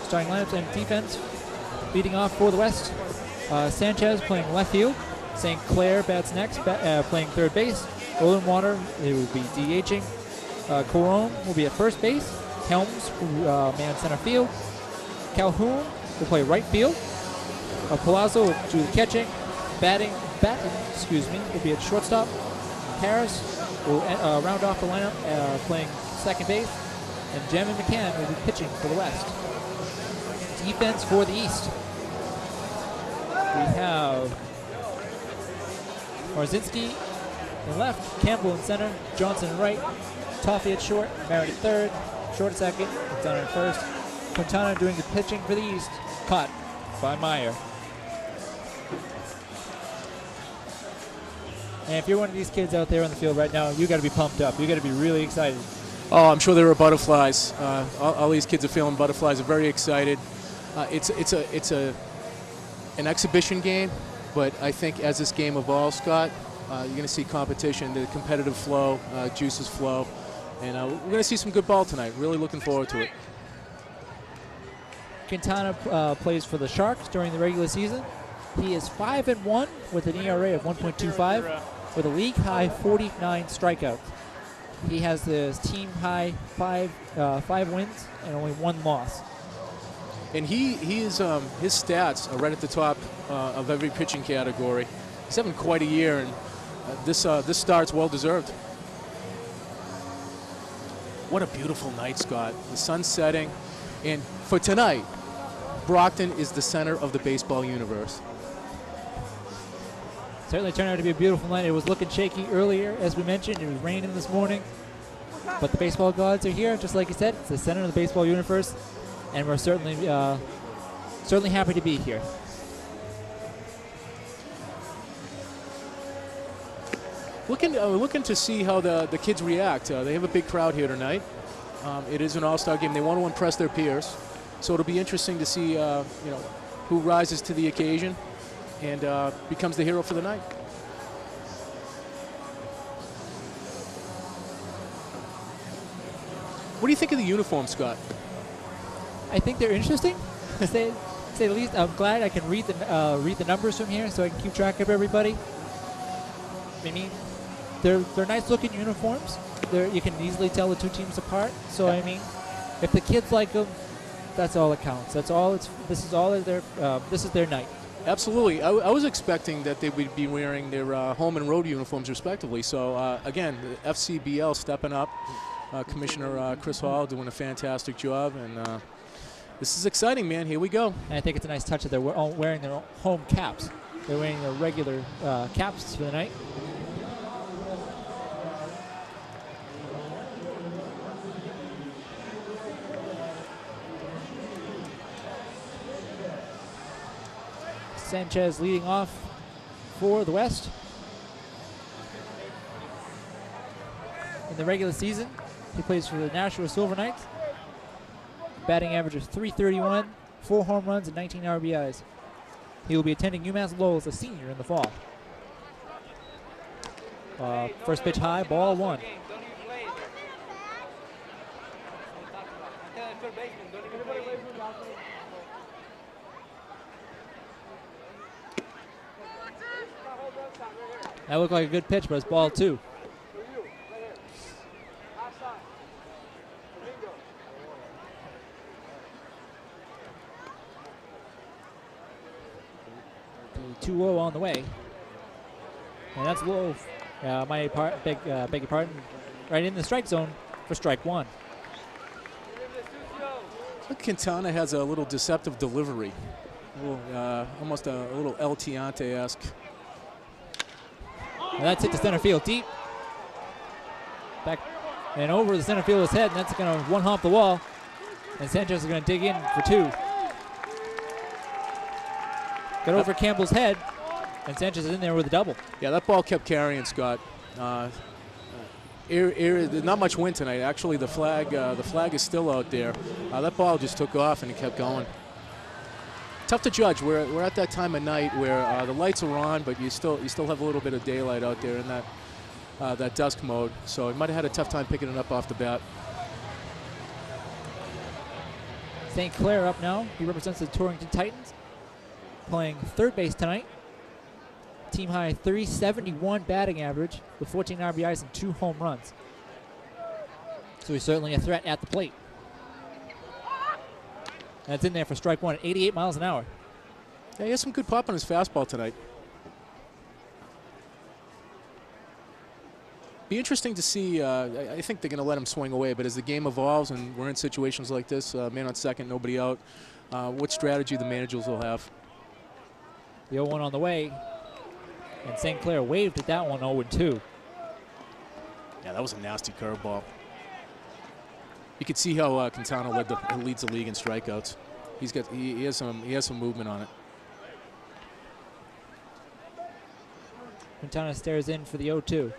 starting lineups and defense. Leading off for the West, Sanchez playing left field. St. Clair bats next, playing third base. Roland Water, it will be DHing. Corone will be at first base. Helms will man center field. Calhoun will play right field. Palazzo will do the catching. Batting, will be at shortstop. Harris will round off the lineup, playing second base. And Jem and McCann will be pitching for the West. Defense for the East. We have Marzinski in left, Campbell in center, Johnson in right, Toffee at short, Merritt at third, Short at second, McDonough at first. Quintana doing the pitching for the East, caught by Meyer. And if you're one of these kids out there on the field right now, you got to be pumped up. You got to be really excited. Oh, I'm sure there are butterflies. All these kids are feeling butterflies. Are very excited. It's an exhibition game, but I think as this game evolves, Scott, you're going to see competition, the competitive flow, juices flow, and we're going to see some good ball tonight. Really looking forward to it. Quintana plays for the Sharks during the regular season. He is 5-1 with an ERA of 1.25 with a league high 49 strikeouts. He has the team high five wins and only one loss. And he is his stats are right at the top of every pitching category. He's having quite a year, and this start's well deserved. What a beautiful night, Scott. The sun's setting, and for tonight, Brockton is the center of the baseball universe. Certainly turned out to be a beautiful night. It was looking shaky earlier, as we mentioned. It was raining this morning, but the baseball gods are here, just like you said. It's the center of the baseball universe, and we're certainly happy to be here. Looking to see how the kids react. They have a big crowd here tonight. It is an all-star game. They want to impress their peers, so it'll be interesting to see who rises to the occasion and becomes the hero for the night. What do you think of the uniform, Scott? I think they're interesting, to say the least. I'm glad I can read the numbers from here, so I can keep track of everybody. I mean, they're nice-looking uniforms. You can easily tell the two teams apart. So yeah. I mean, if the kids like them, that's all that counts. That's all. This is their night. Absolutely. I was expecting that they would be wearing their home and road uniforms respectively. So again, the FCBL stepping up. Commissioner Chris Hall doing a fantastic job, and this is exciting, man. Here we go. And I think it's a nice touch that they're wearing their home caps. They're wearing their regular caps for the night. Sanchez leading off for the West. In the regular season, he plays for the Nashua Silver Knights. Batting average of .331, 4 home runs, and 19 RBIs. He will be attending UMass Lowell as a senior in the fall. First pitch high, ball 1. That looked like a good pitch, but it's ball 2. The 2-0 on the way. And that's low. Beg your pardon. Right in the strike zone for strike 1. Quintana has a little deceptive delivery. Almost a little El Tiante-esque. And that's hit to center field deep. Back and over the center field's head, and that's going to one-hop the wall. And Sanchez is going to dig in for 2. Got over Campbell's head, and Sanchez is in there with a double. Yeah, that ball kept carrying, Scott. Not much wind tonight. Actually, the flag is still out there. That ball just took off, and it kept going. Tough to judge. We're at that time of night where the lights are on, but you still have a little bit of daylight out there in that dusk mode. So he might have had a tough time picking it up off the bat. St. Clair up now. He represents the Torrington Titans, playing third base tonight. Team high 371 batting average with 14 RBIs and 2 home runs. So he's certainly a threat at the plate. That's in there for strike one at 88 miles an hour. Yeah, he has some good pop on his fastball tonight. Be interesting to see. I think they're going to let him swing away, but as the game evolves and we're in situations like this, man on second, nobody out, what strategy the managers will have. The 0-1 on the way, and St. Clair waved at that one 0-2. Yeah, that was a nasty curveball. You could see how Quintana leads the league in strikeouts. He has some movement on it. Quintana stares in for the 0-2.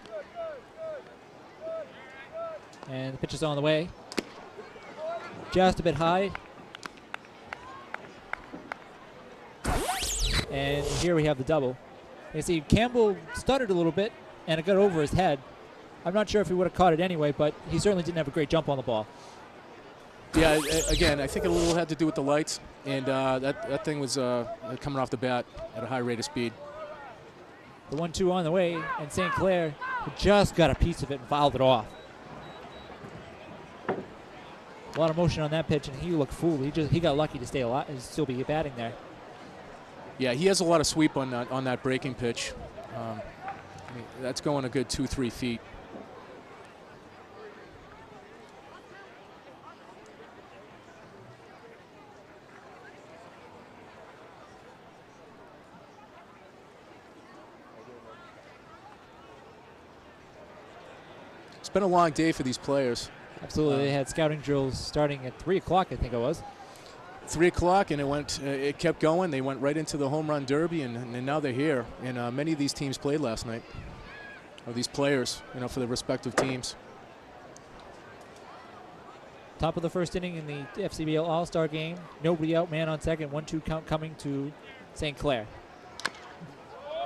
And the pitch is on the way. Just a bit high. And here we have the double. You see Campbell stuttered a little bit, and it got over his head. I'm not sure if he would have caught it anyway, but he certainly didn't have a great jump on the ball. Yeah, again, I think a little had to do with the lights, and that thing was coming off the bat at a high rate of speed. The 1-2 on the way, and St. Clair just got a piece of it and fouled it off. A lot of motion on that pitch, and he looked fooled. He got lucky to stay alive and still be batting there. Yeah, he has a lot of sweep on that breaking pitch. I mean, that's going a good 2-3 feet. It's been a long day for these players. Absolutely. They had scouting drills starting at 3 o'clock, I think it was. 3 o'clock, and it kept going. They went right into the home run derby, and now they're here. And many of these teams played last night, or these players, for their respective teams. Top of the first inning in the FCBL All-Star game. Nobody out, man on second. 1-2 count coming to St. Clair.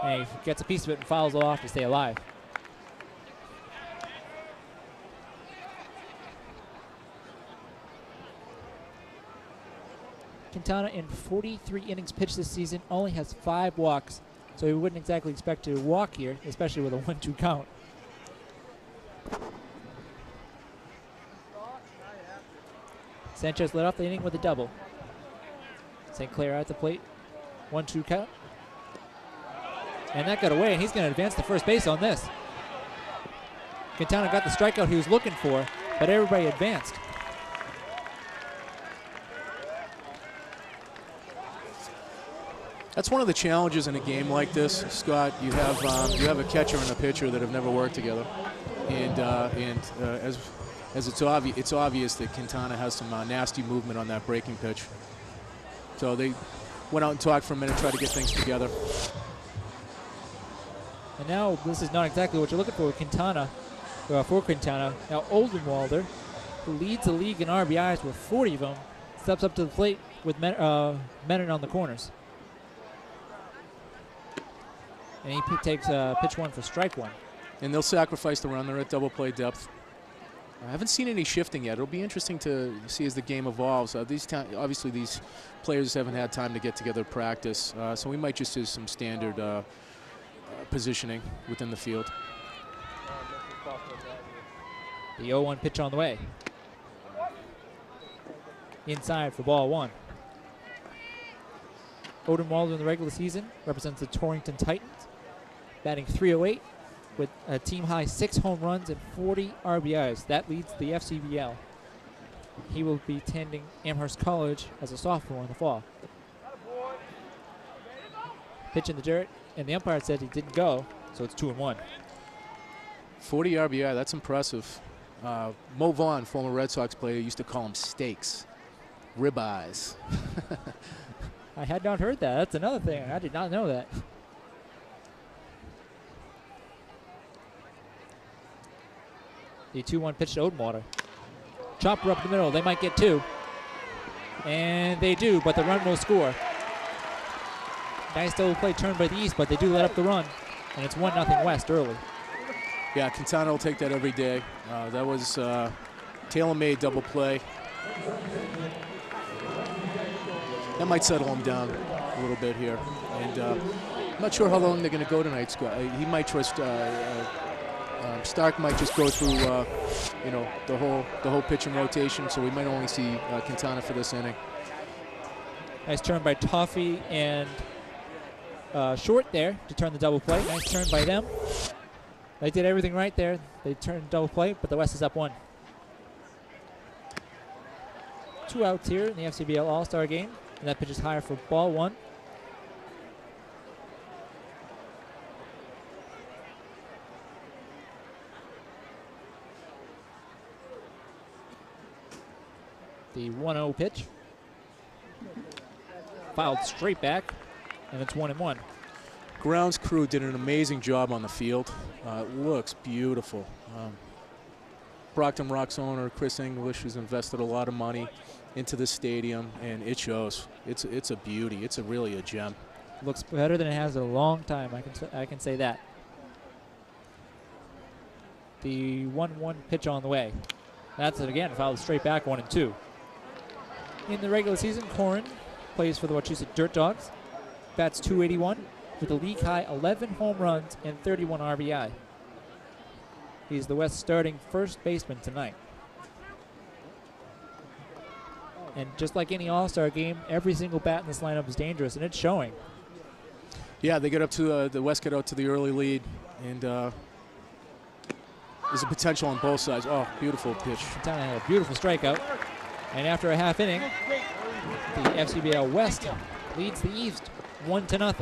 And he gets a piece of it and fouls it off to stay alive. Quintana, in 43 innings pitched this season, only has 5 walks, so we wouldn't exactly expect to walk here, especially with a 1-2 count. Sanchez led off the inning with a double. St. Clair at the plate, 1-2 count. And that got away, and he's going to advance to first base on this. Quintana got the strikeout he was looking for, but everybody advanced. That's one of the challenges in a game like this, Scott. You have a catcher and a pitcher that have never worked together, and as it's obvious that Quintana has some nasty movement on that breaking pitch. So they went out and talked for a minute, tried to get things together. And now this is not exactly what you're looking for with Quintana. For Quintana, now Oldenwalder, who leads the league in RBIs with 40 of them, steps up to the plate with Menon on the corners. And he takes pitch 1 for strike 1. And they'll sacrifice the run. They're at double play depth. I haven't seen any shifting yet. It'll be interesting to see as the game evolves. Obviously, these players haven't had time to get together, practice. So we might just see some standard positioning within the field. The 0-1 pitch on the way. Inside for ball 1. Odenwalder in the regular season represents the Torrington Titans, batting .308 with a team-high 6 home runs and 40 RBIs. That leads the FCBL. He will be attending Amherst College as a sophomore in the fall. Pitch in the dirt, and the umpire said he didn't go, so it's 2-1. 40 RBI, that's impressive. Mo Vaughn, former Red Sox player, used to call him steaks, ribeyes. I had not heard that. That's another thing. I did not know that. The 2-1 pitch to Odenwalder. Chopper up the middle. They might get 2. And they do, but the run will score. Nice double play turned by the East, but they do let up the run. And it's 1-0 West early. Yeah, Quintana will take that every day. That was tailor-made double play. that might settle him down a little bit here. And I'm not sure how long they're going to go tonight, Scott. He might trust Stark might just go through, you know, the whole pitching rotation, so we might only see Quintana for this inning. Nice turn by Toffee and Short there to turn the double play. Nice turn by them. They did everything right there. They turned double play, but the West is up 1. 2 outs here in the FCBL All-Star game, and that pitch is higher for ball 1. The 1-0 pitch. Fouled straight back, and it's 1-1. Grounds crew did an amazing job on the field. It looks beautiful. Brockton Rock's owner, Chris English, has invested a lot of money into the stadium, and it shows. It's a beauty. It's really a gem. Looks better than it has in a long time. I can say that. The 1-1 pitch on the way. That's it again. Fouled straight back, 1-2. In the regular season, Corrin plays for the Wachusett Dirt Dogs. Bats .281 with a league high 11 home runs and 31 RBI. He's the West starting first baseman tonight. And just like any All-Star game, every single bat in this lineup is dangerous, and it's showing. Yeah, they get up to the West get out to the early lead, and there's a potential on both sides. Oh, beautiful pitch. Quintana had a beautiful strikeout. And after a half inning, the FCBL West leads the East 1-0.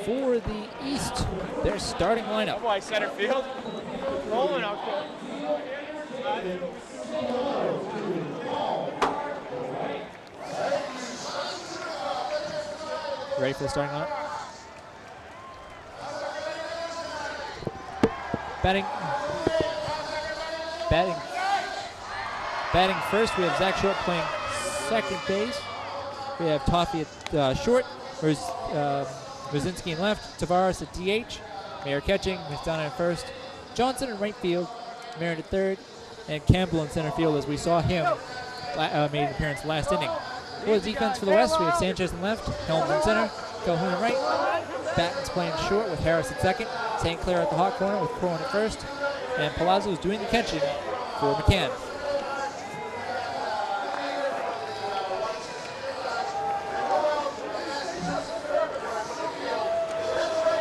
For the East, their starting lineup. Boy, center field. Rolling out there. Ready for the starting lineup? Batting first, we have Zach Short playing second base. We have Toffee at short. Brzezinski in left. Tavares at DH. Mayer catching. Mistana in first. Johnson in right field. Marin at third. And Campbell in center field, as we saw him made an appearance last inning. For the defense for the West, we have Sanchez in left. Helms in center. Calhoun in right. Batten's playing short with Harris at second. St. Clair at the hot corner with Crowan at first. And Palazzo is doing the catching for McCann.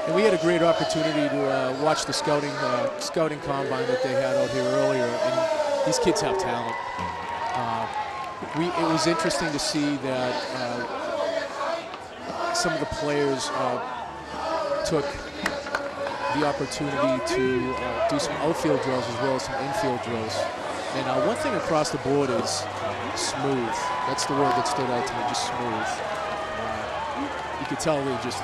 And we had a great opportunity to watch the scouting combine that they had out here earlier, and these kids have talent. It was interesting to see that some of the players took the opportunity to do some outfield drills as well as some infield drills. And one thing across the board is smooth. That's the word that stood out to me, just smooth. You could tell they're just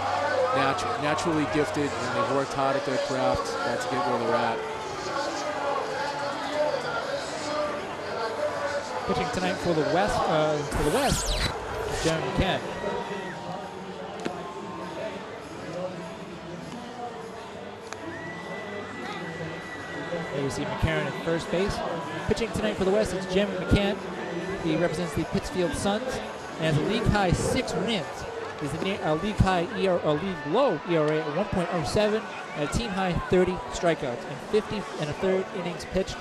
naturally gifted, and they've worked hard at their craft to get where they're at. Pitching tonight for the West, Jeremy McCann. There you see McCarron at first base. Pitching tonight for the West is Jim McCann. He represents the Pittsfield Suns and has a league high 6 wins. He's a league low ERA at 1.07 and a team high 30 strikeouts and 50 and a third innings pitched.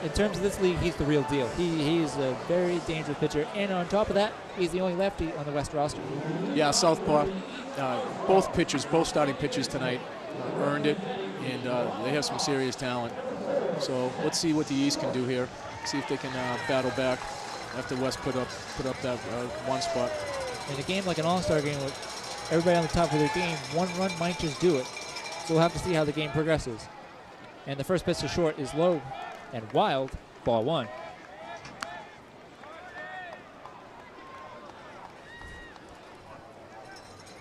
In terms of this league, he's the real deal. He's a very dangerous pitcher, and on top of that, he's the only lefty on the West roster. Yeah, southpaw. Both starting pitchers tonight earned it, and they have some serious talent. So let's see what the East can do here. See if they can battle back after West put up that one spot. In a game like an All-Star game with everybody on the top of their game, one run might just do it. So we'll have to see how the game progresses. And the first pitch to short is low and wild, ball 1.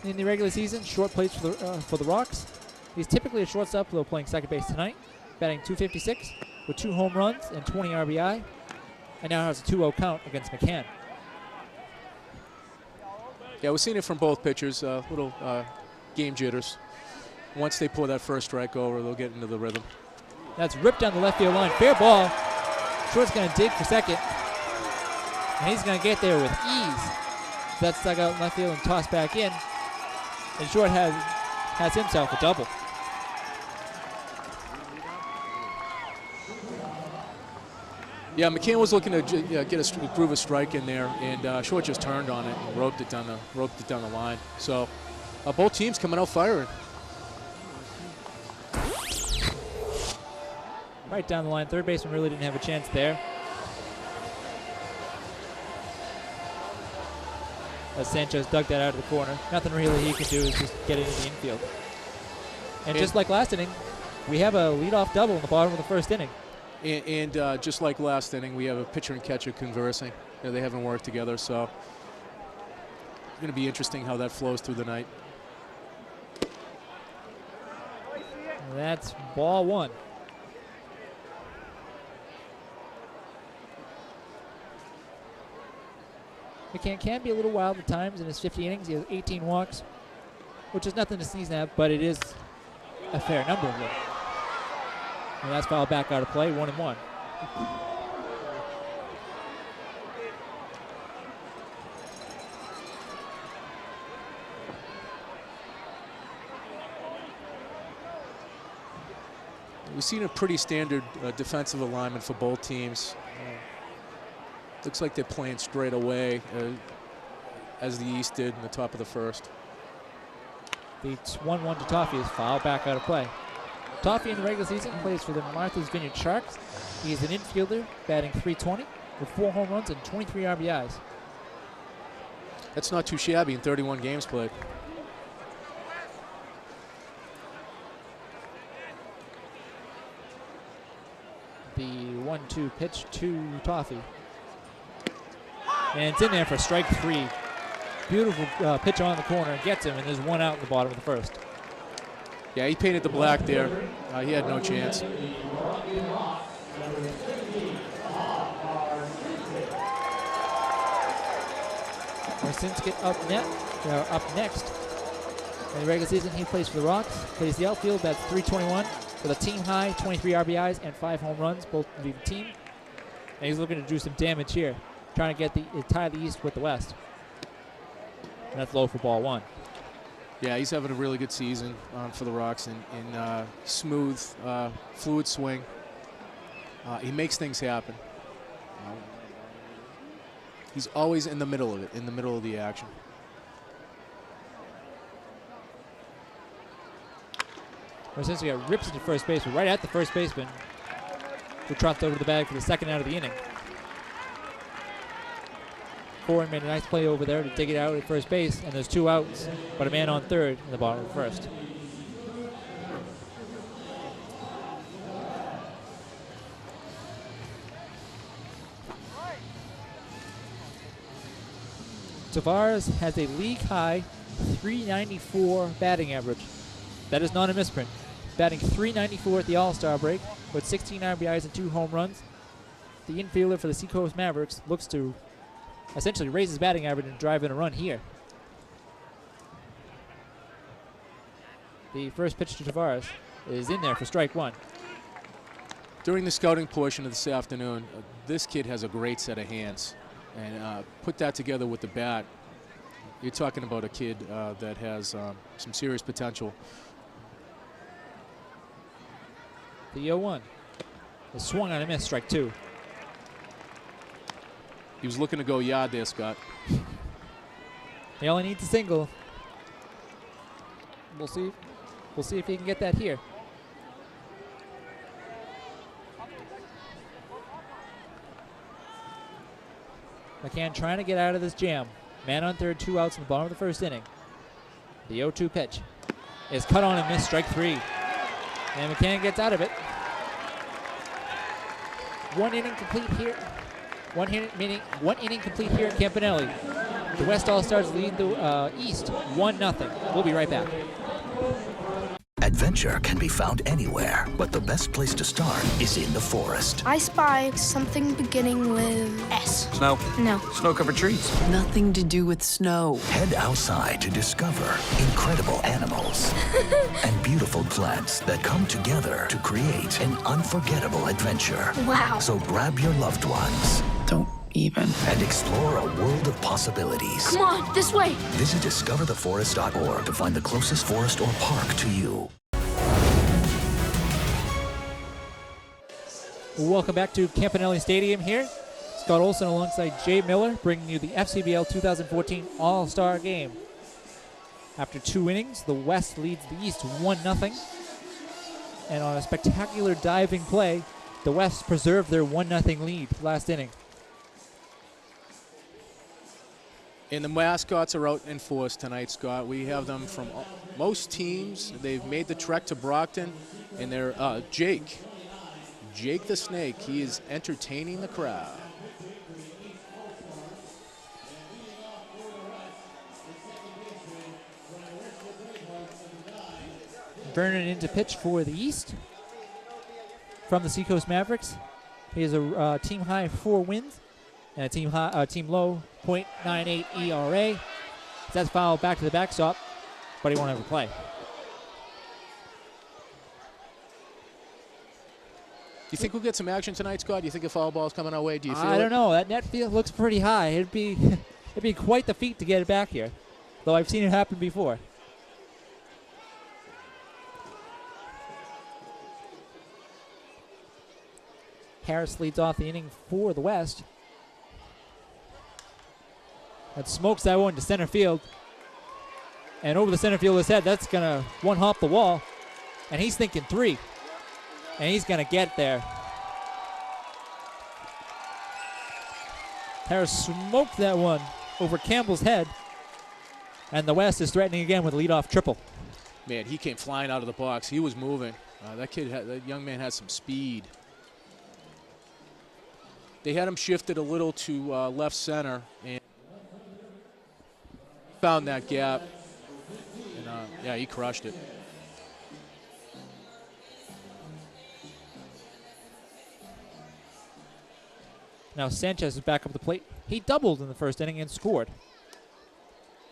In the regular season, Short plays for the Rocks. He's typically a shortstop, though playing second base tonight, batting .256 with 2 home runs and 20 RBI, and now has a 2-0 count against McCann. Yeah, we've seen it from both pitchers, little game jitters. Once they pull that first strike over, they'll get into the rhythm. That's ripped down the left field line. Fair ball. Short's going to dig for second. And he's going to get there with ease. That's dug out in left field and tossed back in. And Short has himself a double. Yeah, McCann was looking to get a groove a strike in there, and Short just turned on it and roped it down the line. So both teams coming out firing. Right down the line. Third baseman really didn't have a chance there. As Sanchez dug that out of the corner. Nothing really he can do is just get it in the infield. And just like last inning, we have a leadoff double in the bottom of the first inning. And just like last inning, we have a pitcher and catcher conversing. They haven't worked together, so it's going to be interesting how that flows through the night. That's ball one. McCann can be a little wild at times in his 50 innings. He has 18 walks, which is nothing to sneeze at, but it is a fair number of them. And that's fouled back out of play, 1-1. We've seen a pretty standard defensive alignment for both teams. Looks like they're playing straight away, as the East did in the top of the first. The 1-1 to Toffee is fouled back out of play. Toffee in the regular season plays for the Martha's Vineyard Sharks. He is an infielder, batting .320 with 4 home runs and 23 RBIs. That's not too shabby in 31 games played. The 1-2 pitch to Toffee. And it's in there for strike 3. Beautiful pitch on the corner. Gets him, and there's 1 out in the bottom of the first. Yeah, he painted the black there. He had no chance. Marcinski up next. In the regular season, he plays for the Rocks. Plays the outfield, that's .321 with a team high 23 RBIs and 5 home runs, both lead the team. And he's looking to do some damage here, trying to get tie the East with the West. And that's low for ball 1. Yeah, he's having a really good season for the Rocks in smooth, fluid swing. He makes things happen. He's always in the middle of it, in the middle of the action. Marcinski rips into first base, but right at the first baseman, who trots over the bag for the second out of the inning. Foreign made a nice play over there to dig it out at first base, and there's 2 outs, but a man on third in the bottom of the first. Tavares has a league-high .394 batting average. That is not a misprint. Batting .394 at the All-Star break with 16 RBIs and 2 home runs. The infielder for the Seacoast Mavericks looks to essentially raise his batting average and drive in a run here. The first pitch to Tavares is in there for strike 1. During the scouting portion of this afternoon, this kid has a great set of hands. And put that together with the bat, you're talking about a kid that has some serious potential. The 0-1 is swung on a miss, strike 2. He was looking to go yard there, Scott. He only needs a single. We'll see if he can get that here. McCann trying to get out of this jam. Man on third, 2 outs in the bottom of the first inning. The 0-2 pitch is cut on and missed, strike 3. And McCann gets out of it. 1 inning complete here. 1 inning complete here at Campanelli. The West All-Stars lead the East 1-0. We'll be right back. At Adventure can be found anywhere, but the best place to start is in the forest. I spy something beginning with S. Snow? No. Snow-covered trees? Nothing to do with snow. Head outside to discover incredible animals and beautiful plants that come together to create an unforgettable adventure. Wow. So grab your loved ones Don't even. and explore a world of possibilities. Come on, this way. Visit discovertheforest.org to find the closest forest or park to you. Welcome back to Campanelli Stadium here. Scott Olson alongside Jay Miller bringing you the FCBL 2014 All-Star Game. After 2 innings, the West leads the East 1-0. And on a spectacular diving play, the West preserved their 1-0 lead last inning. And the mascots are out in force tonight, Scott. We have them from most teams. They've made the trek to Brockton, and they're Jake the Snake. He is entertaining the crowd. Vernon in to pitch for the East from the Seacoast Mavericks. He has a team high 4 wins and a team low .98 ERA. That's fouled back to the backstop, but he won't have a play. Do you think we'll get some action tonight, Scott? Do you think a foul ball's coming our way? Do you feel I it? don't know. That net field looks pretty high. It'd be quite the feat to get it back here, though I've seen it happen before. Harris leads off the inning for the West. That smokes that one to center field. And over the center fielder's head, that's going to one-hop the wall. And he's thinking 3. And he's going to get there. Harris smoked that one over Campbell's head. And the West is threatening again with a leadoff triple. Man, he came flying out of the box. He was moving. That young man has some speed. They had him shifted a little to left center and found that gap. And yeah, he crushed it. Now Sanchez is back up the plate. He doubled in the first inning and scored.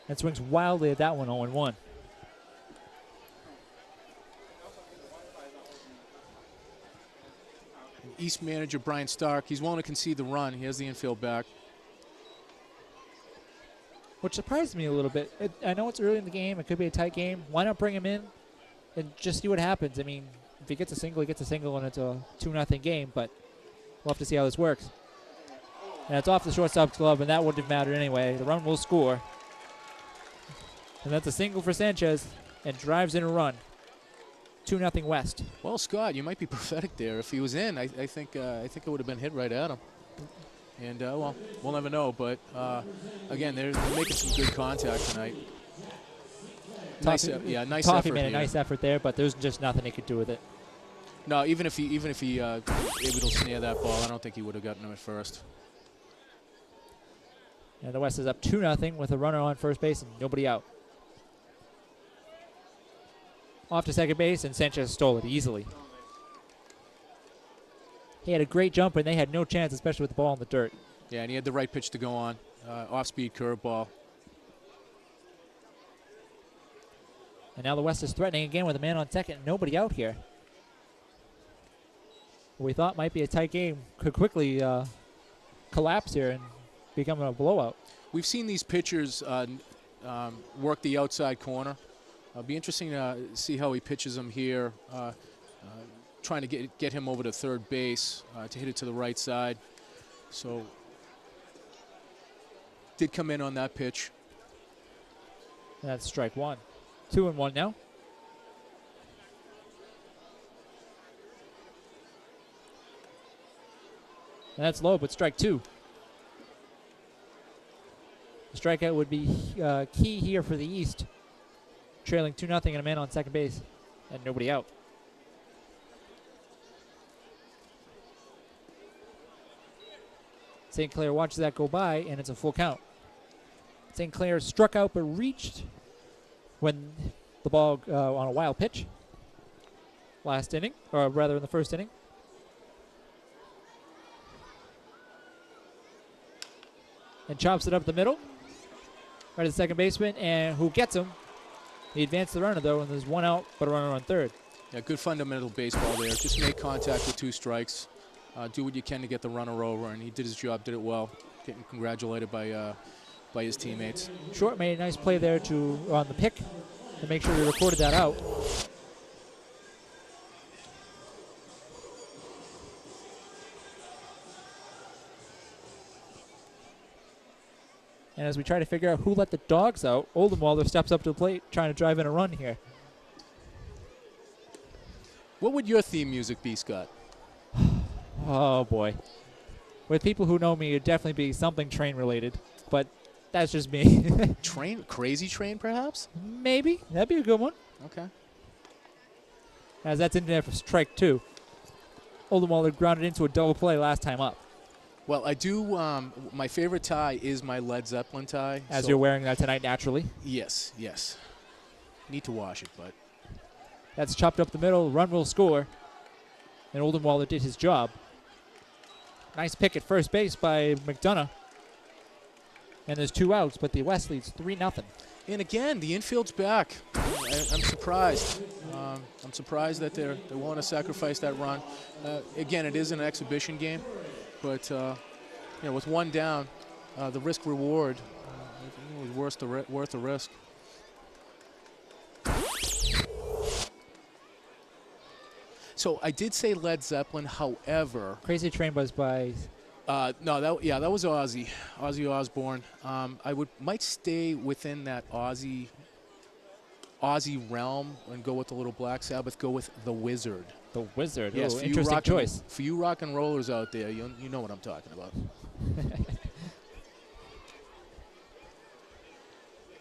And swings wildly at that one, 0-1. East manager Brian Stark, he's willing to concede the run. He has the infield back. Which surprised me a little bit. I know it's early in the game. It could be a tight game. Why not bring him in and just see what happens? I mean, if he gets a single, he gets a single, and it's a 2-0 game. But we'll have to see how this works. And it's off the shortstop's glove, and that wouldn't have mattered anyway. The run will score. And that's a single for Sanchez, and drives in a run. 2-0 West. Well, Scott, you might be prophetic there. If he was in, I think it would have been hit right at him. And, well, we'll never know. But, again, they're making some good contact tonight. Nice effort Toffee made a here. nice effort there, but there's just nothing he could do with it. No, even if he able to snare that ball, I don't think he would have gotten him at first. And the West is up 2-0 with a runner on first base and nobody out. Off to second base, and Sanchez stole it easily. He had a great jump, and they had no chance, especially with the ball in the dirt. Yeah, and he had the right pitch to go on. Off-speed curveball. And now the West is threatening again with a man on second and nobody out here. What we thought might be a tight game could quickly collapse here and become a blowout. We've seen these pitchers work the outside corner. It'll be interesting to see how he pitches them here, trying to get him over to third base to hit it to the right side. So, did come in on that pitch. And that's strike 1. 2-1 now. And that's low, but strike 2. The strikeout would be key here for the East. Trailing 2-0 and a man on second base and nobody out. St. Clair watches that go by, and it's a full count. St. Clair struck out but reached when the ball on a wild pitch. last inning, or rather in the first inning. And chops it up the middle. Right to the second baseman, and who gets him? He advanced the runner, though, and there's one out, but a runner on third. Yeah, good fundamental baseball there. Just make contact with 2 strikes. Do what you can to get the runner over, and he did his job, did it well. Getting congratulated by his teammates. Short made a nice play there on the pick to make sure he recorded that out. And as we try to figure out who let the dogs out, Oldenwalder steps up to the plate trying to drive in a run here. What would your theme music be, Scott? Oh, boy. With people who know me, it'd definitely be something train related, but that's just me. Crazy Train, perhaps? Maybe. That'd be a good one. Okay. As that's in there for strike 2. Oldenwalder grounded into a double play last time up. Well, I do. My favorite tie is my Led Zeppelin tie. As you're wearing that tonight naturally. Yes, yes. Need to wash it, but. That's chopped up the middle. Run will score. And Oldenwalder did his job. Nice pick at first base by McDonough. And there's 2 outs, but the West leads 3-0. And again, the infield's back. I'm surprised. I'm surprised that they want to sacrifice that run. Again, it is an exhibition game, but with 1 down, the risk reward was worth the risk. So I did say Led Zeppelin, however. Crazy Train was by. No, that was Ozzy Osbourne. I might stay within that Ozzy realm and go with the little Black Sabbath. Go with the Wizard. The Wizard. Yes, interesting choice. For you rock and rollers out there, you know what I'm talking about.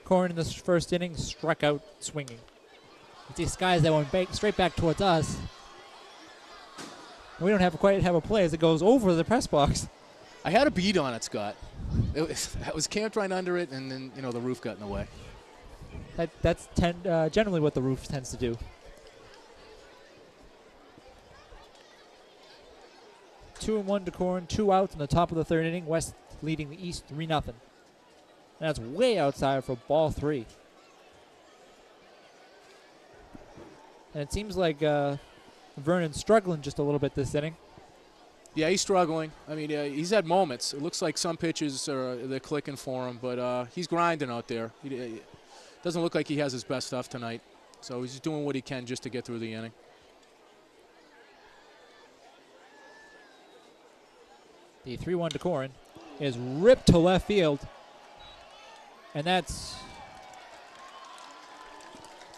Corn in the first inning struck out swinging. These guys that went straight back towards us. We don't quite have a play as it goes over the press box. I had a bead on it, Scott. I was camped right under it, and then the roof got in the way. That's generally what the roof tends to do. 2-1 to Corn, 2 outs in the top of the third inning. West leading the East 3-0. And that's way outside for ball 3. And it seems like Vernon's struggling just a little bit this inning. Yeah, he's struggling. I mean, he's had moments. It looks like some pitches they're clicking for him, but he's grinding out there. He doesn't look like he has his best stuff tonight, so he's just doing what he can just to get through the inning. The 3-1 to Corn is ripped to left field, and that's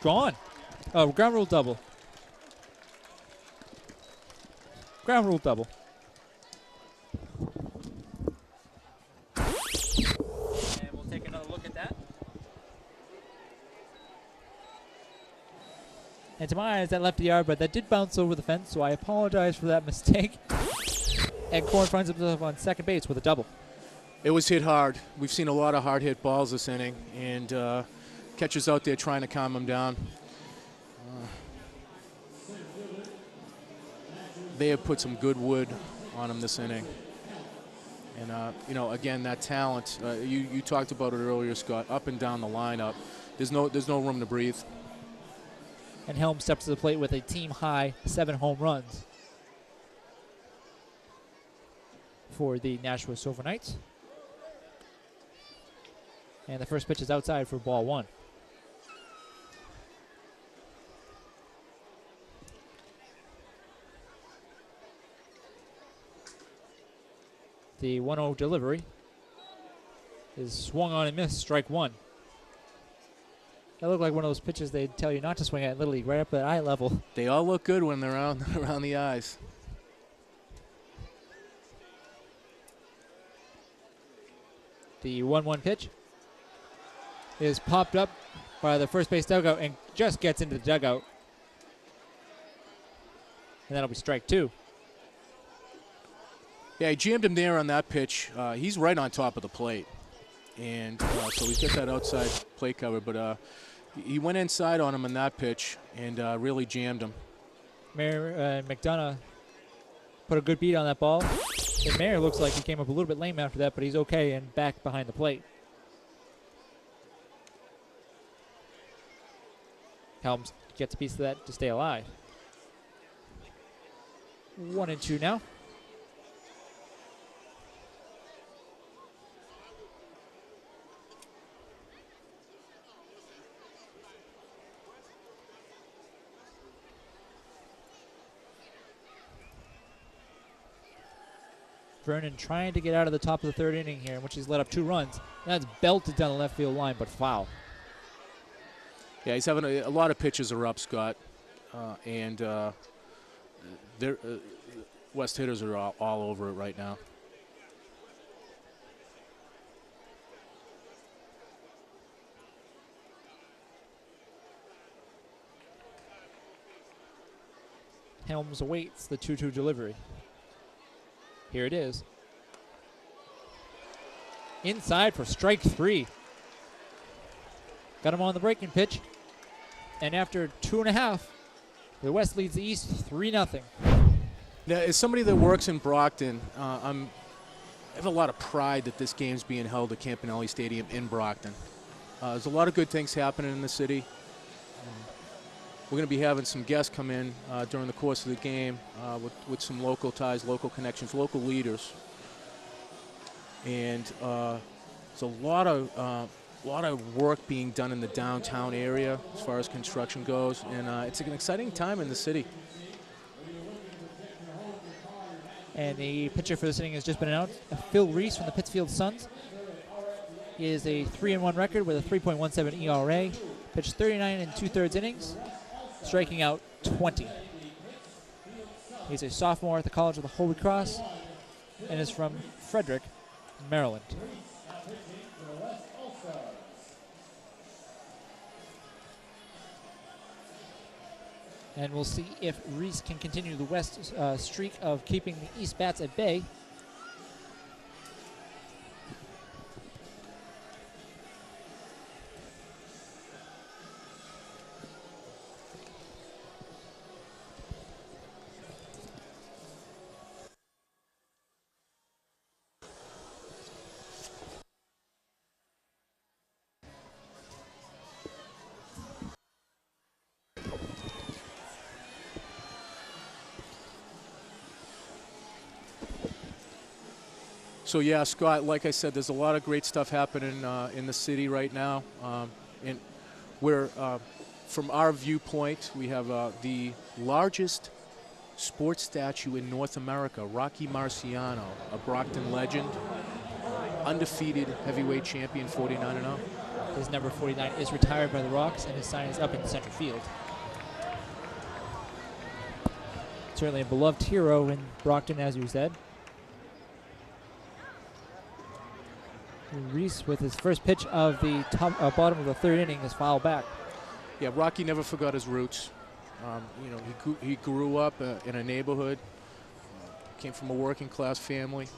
gone. Oh, ground rule double. Ground rule double. And we'll take another look at that. And to my eyes, that left the yard, but that did bounce over the fence, so I apologize for that mistake. And Corn finds himself on second base with a double. It was hit hard. We've seen a lot of hard hit balls this inning, and catchers out there trying to calm him down. They have put some good wood on him this inning. And, again, that talent, you talked about it earlier, Scott, up and down the lineup. There's no room to breathe. And Helm steps to the plate with a team-high 7 home runs for the Nashua Silver Knights. And the first pitch is outside for ball 1. The 1-0 delivery is swung on and missed, strike 1. That looked like one of those pitches they'd tell you not to swing at in Little League, right up at eye level. They all look good when they're around the eyes. The 1-1 pitch is popped up by the first base dugout and just gets into the dugout. And that'll be strike 2. Yeah, he jammed him there on that pitch. He's right on top of the plate. And so he's got that outside plate cover. But he went inside on him on that pitch and really jammed him. Mayer McDonough put a good beat on that ball. And Mayer looks like he came up a little bit lame after that, but he's okay and back behind the plate. Helms gets a piece of that to stay alive. 1-2 now. Vernon trying to get out of the top of the third inning here, in which he's let up 2 runs. That's belted down the left field line, but foul. Yeah, he's having a lot of pitches are up, Scott, and West hitters are all over it right now. Helms awaits the 2-2 delivery. Here it is. Inside for strike 3. Got him on the breaking pitch. And after 2.5, the West leads the East 3-0. Now, as somebody that works in Brockton, I have a lot of pride that this game's being held at Campanelli Stadium in Brockton. There's a lot of good things happening in the city. We're going to be having some guests come in during the course of the game with some local ties, local connections, local leaders. And there's a lot of work being done in the downtown area as far as construction goes. And it's an exciting time in the city. And the pitcher for this inning has just been announced. Phil Reese from the Pittsfield Suns. He is a 3-1 record with a 3.17 ERA. Pitched 39 2/3 innings, striking out 20. He's a sophomore at the College of the Holy Cross and is from Frederick, Maryland. And we'll see if Reese can continue the West streak of keeping the East bats at bay. So yeah, Scott, like I said, there's a lot of great stuff happening in the city right now. And we're, from our viewpoint, we have the largest sports statue in North America, Rocky Marciano, a Brockton legend, undefeated heavyweight champion, 49-0. His number 49 is retired by the Rocks, and his sign is up in center field. Certainly a beloved hero in Brockton, as you said. Reese, with his first pitch of the bottom of the third inning, is fouled back. Yeah, Rocky never forgot his roots. You know, he grew up in a neighborhood, came from a working class family.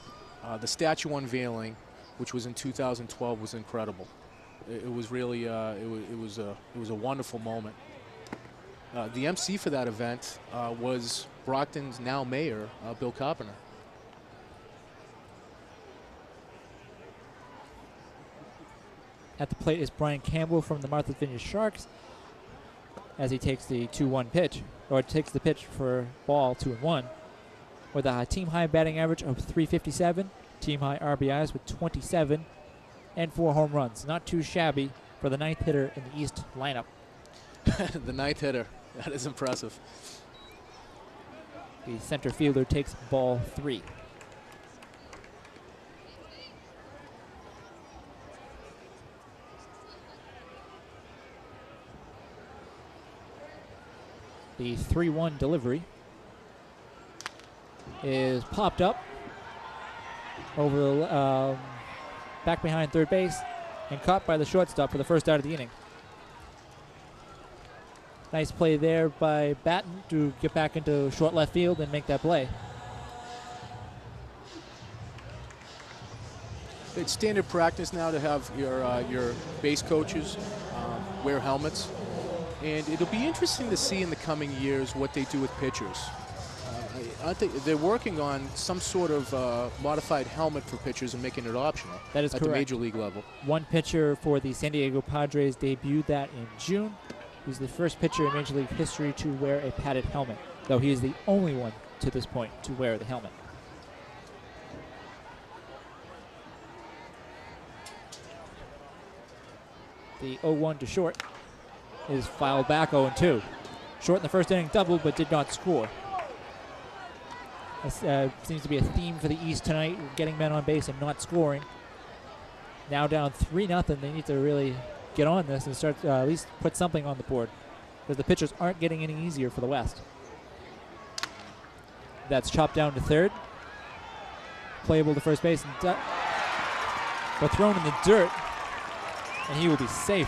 The statue unveiling, which was in 2012, was incredible. It was really it was a wonderful moment. The MC for that event was Brockton's now mayor, Bill Carpenter. At the plate is Brian Campbell from the Martha's Vineyard Sharks as he takes the 2-1 pitch, or takes the pitch for ball 2-1, with a team-high batting average of .357, team-high RBIs with 27, and 4 home runs. Not too shabby for the 9th hitter in the East lineup. The 9th hitter, that is impressive. The center fielder takes ball 3. The 3-1 delivery is popped up over the back behind third base and caught by the shortstop for the first out of the inning. Nice play there by Batten to get back into short left field and make that play. It's standard practice now to have your base coaches wear helmets. and it'll be interesting to see in the coming years what they do with pitchers. I think they're working on some sort of modified helmet for pitchers and making it optional. That is at correct. the major league level. One pitcher for the San Diego Padres debuted that in June. He's the first pitcher in Major League history to wear a padded helmet, though he is the only one to this point to wear the helmet. The 0-1 to short is filed back 0-2. Short in the first inning doubled but did not score. This seems to be a theme for the East tonight, getting men on base and not scoring. Now down 3-0, they need to really get on this and start at least put something on the board, because the pitchers aren't getting any easier for the West. That's chopped down to third. Playable to first base, but thrown in the dirt, and he will be safe.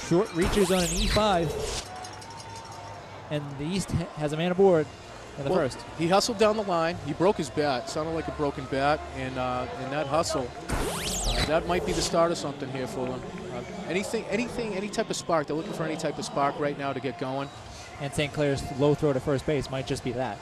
Short reaches on an E5, and the East has a man aboard in the first. He hustled down the line. He broke his bat. Sounded like a broken bat, and in that hustle, that might be the start of something here for them. Any type of spark. They're looking for any type of spark right now to get going. And St. Clair's low throw to first base might just be that.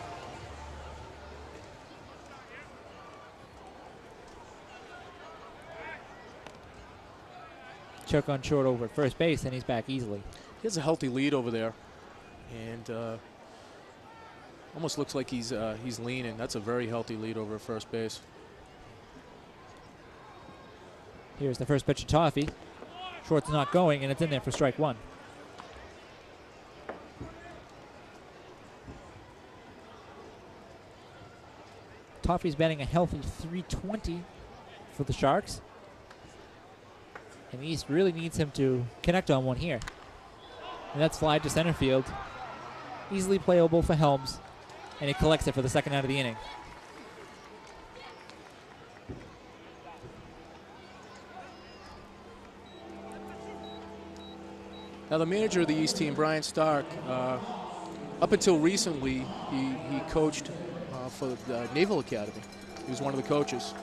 Chuck on short over at first base, and he's back easily. He has a healthy lead over there, and almost looks like he's leaning. That's a very healthy lead over at first base. Here's the first pitch to Toffee. Short's not going, and it's in there for strike one. Toffee's batting a healthy .320 for the Sharks. And the East really needs him to connect on one here. And that's fly to center field. Easily playable for Helms. And he collects it for the second out of the inning. Now the manager of the East team, Brian Stark, up until recently, he coached for the Naval Academy. He was one of the coaches.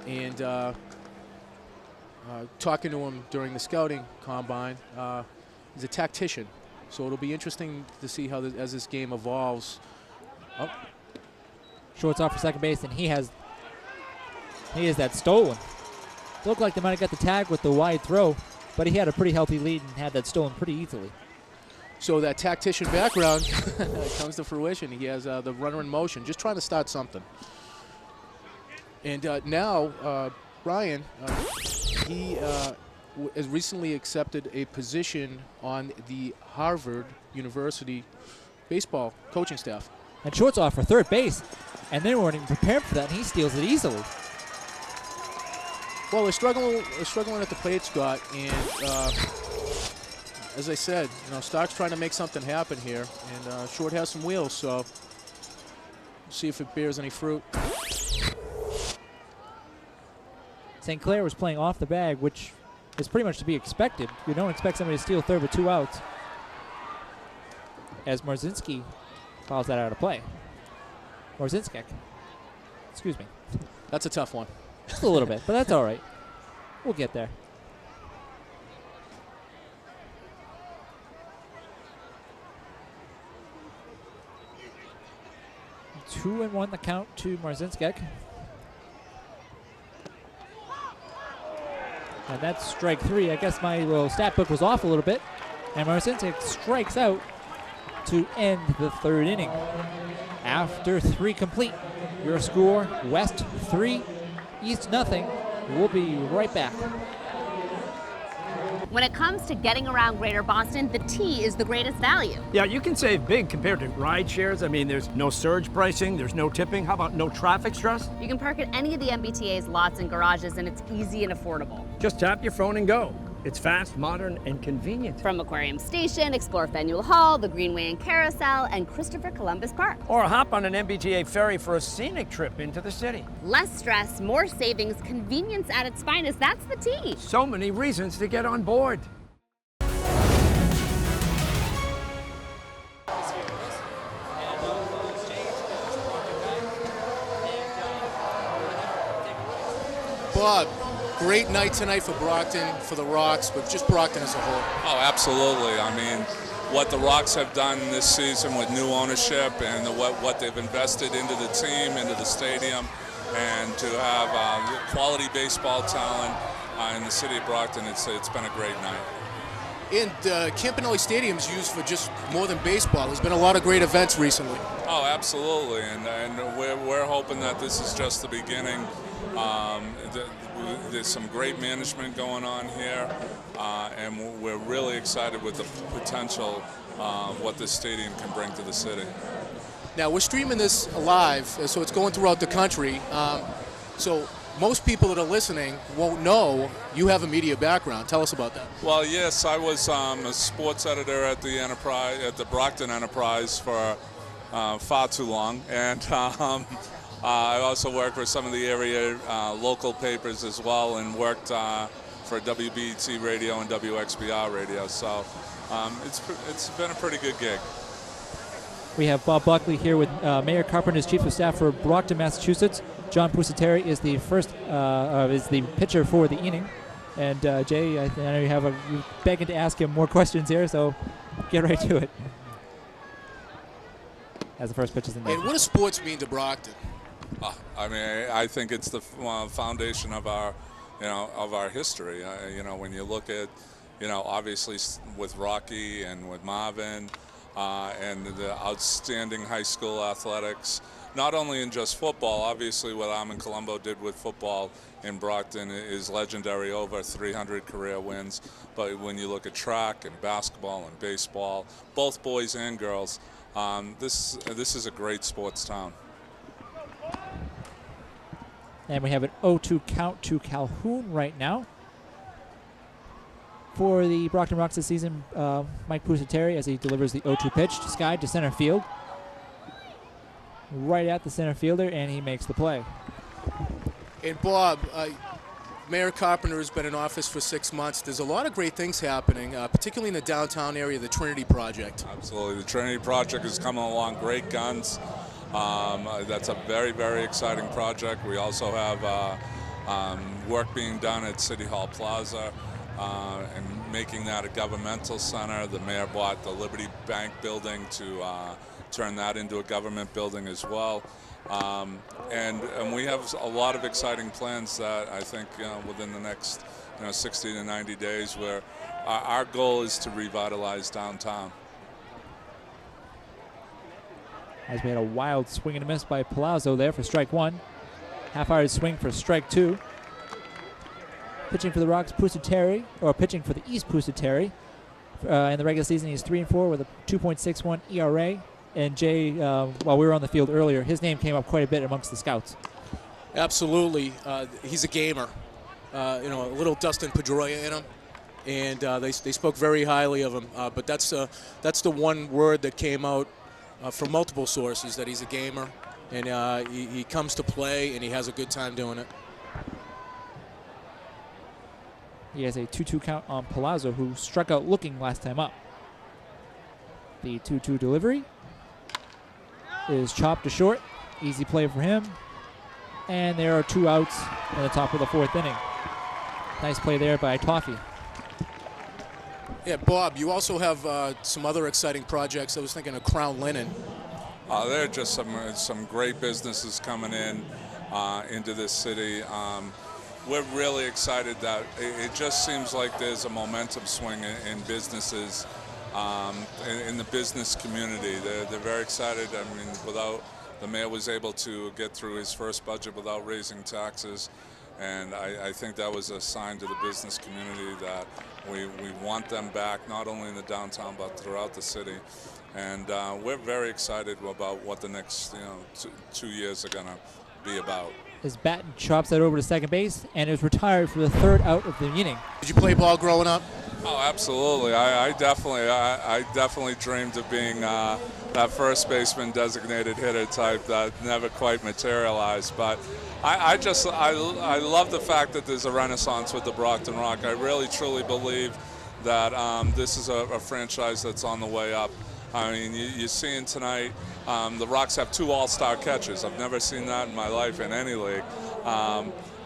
And talking to him during the scouting combine, he's a tactician. So it'll be interesting to see how as this game evolves. Oh. Short's off for second base, and he has that stolen. Looked like they might have got the tag with the wide throw, but he had a pretty healthy lead and had that stolen pretty easily. So that tactician background comes to fruition. He has the runner in motion, just trying to start something. And now Brian, he has recently accepted a position on the Harvard University baseball coaching staff. And Short's off for third base, and they weren't even prepared for that, and he steals it easily. Well, they're struggling at the plate, Scott, and as I said, Stark's trying to make something happen here, and Short has some wheels, so we'll see if it bears any fruit. St. Clair was playing off the bag, which is pretty much to be expected. You don't expect somebody to steal third with 2 outs. As Marzinski fouls that out of play. Marzinskek. Excuse me. That's a tough one. Just a little bit, but that's all right. We'll get there. Two and 1 the count to Marzinskek. And that's strike 3. I guess my little stat book was off a little bit. And Marzinskek strikes out to end the third inning. After 3 complete, your score, West 3, East nothing. We'll be right back. When it comes to getting around Greater Boston, the T is the greatest value. Yeah, you can save big compared to ride shares. I mean, there's no surge pricing, there's no tipping. How about no traffic stress? You can park at any of the MBTA's lots and garages, and it's easy and affordable. Just tap your phone and go. It's fast, modern, and convenient. From Aquarium Station, explore Faneuil Hall, the Greenway and Carousel, and Christopher Columbus Park. Or hop on an MBTA ferry for a scenic trip into the city. Less stress, more savings, convenience at its finest. That's the T. So many reasons to get on board. Bob, great night tonight for Brockton, for the Rocks, but just Brockton as a whole. Oh, absolutely. I mean, what the Rocks have done this season with new ownership and what they've invested into the team, into the stadium, and to have quality baseball talent in the city of Brockton, it's been a great night. And Campanelli Stadium is used for just more than baseball. There's been a lot of great events recently. Oh, absolutely, and we're hoping that this is just the beginning. There's some great management going on here, and we're really excited with the potential what this stadium can bring to the city. Now, we're streaming this live, so it's going throughout the country. So most people that are listening won't know you have a media background. Tell us about that. Well, yes, I was a sports editor at the Enterprise, at the Brockton Enterprise for far too long, and I also worked for some of the area local papers as well, and worked for WBT Radio and WXBR Radio. So it's been a pretty good gig. We have Bob Buckley here with Mayor Carpenter's Chief of Staff for Brockton, Massachusetts. John Pusateri is the is the pitcher for the inning. And Jay, I know you're begging to ask him more questions here, so get right to it. As the first pitch is in there. And what does sports mean to Brockton? I mean, I think it's the foundation of our, of our history. When you look at, obviously with Rocky and with Marvin, and the outstanding high school athletics, not only in just football. Obviously, what Armin Colombo did with football in Brockton is legendary, over 300 career wins. But when you look at track and basketball and baseball, both boys and girls, this is a great sports town. And we have an 0-2 count to Calhoun right now. For the Brockton Rocks this season, Mike Pusateri, as he delivers the 0-2 pitch to Sky to center field. Right at the center fielder, and he makes the play. And Bob, Mayor Carpenter has been in office for 6 months. There's a lot of great things happening, particularly in the downtown area, the Trinity Project. Absolutely. The Trinity Project is coming along great guns. That's a very, very exciting project. We also have work being done at City Hall Plaza and making that a governmental center. The mayor bought the Liberty Bank building to turn that into a government building as well. And we have a lot of exciting plans that I think within the next 60 to 90 days, where our goal is to revitalize downtown. As we had a wild swing and a miss by Palazzo there for strike one. Half-fired swing for strike two. Pitching for the Rocks, Pusateri, or pitching for the East, Pusateri. In the regular season, he's 3-4 with a 2.61 ERA. And Jay, while we were on the field earlier, his name came up quite a bit amongst the scouts. Absolutely. He's a gamer. A little Dustin Pedroia in him. And they spoke very highly of him. But that's the one word that came out from multiple sources, that he's a gamer. And he comes to play, and he has a good time doing it. He has a 2-2 count on Palazzo, who struck out looking last time up. The 2-2 delivery is chopped to short. Easy play for him. And there are 2 outs in the top of the 4th inning. Nice play there by Toffee. Yeah, Bob, you also have some other exciting projects. I was thinking of Crown Linen. There are just some great businesses coming into this city. We're really excited that it just seems like there's a momentum swing in businesses, in the business community. They're very excited. I mean, the mayor was able to get through his first budget without raising taxes, and I think that was a sign to the business community that we want them back, not only in the downtown but throughout the city. And we're very excited about what the next 2 years are going to be about. His bat chops that over to second base, and is retired for the 3rd out of the inning. Did you play ball growing up? Oh, absolutely. I definitely dreamed of being that first baseman designated hitter type that never quite materialized. But I love the fact that there's a renaissance with the Brockton Rock. I really truly believe that this is a franchise that's on the way up. I mean, you're seeing tonight, the Rocks have 2 all-star catchers. I've never seen that in my life in any league.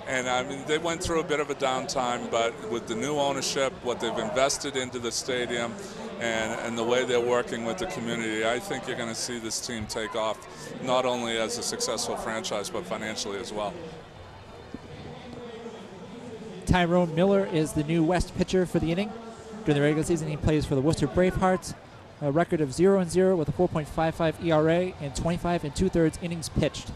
And I mean, they went through a bit of a downtime, but with the new ownership, what they've invested into the stadium, and the way they're working with the community, I think you're going to see this team take off, not only as a successful franchise, but financially as well. Tyrone Miller is the new West pitcher for the inning. During the regular season, he plays for the Worcester Bravehearts. A record of 0-0 with a 4.55 ERA and 25 2/3 innings pitched.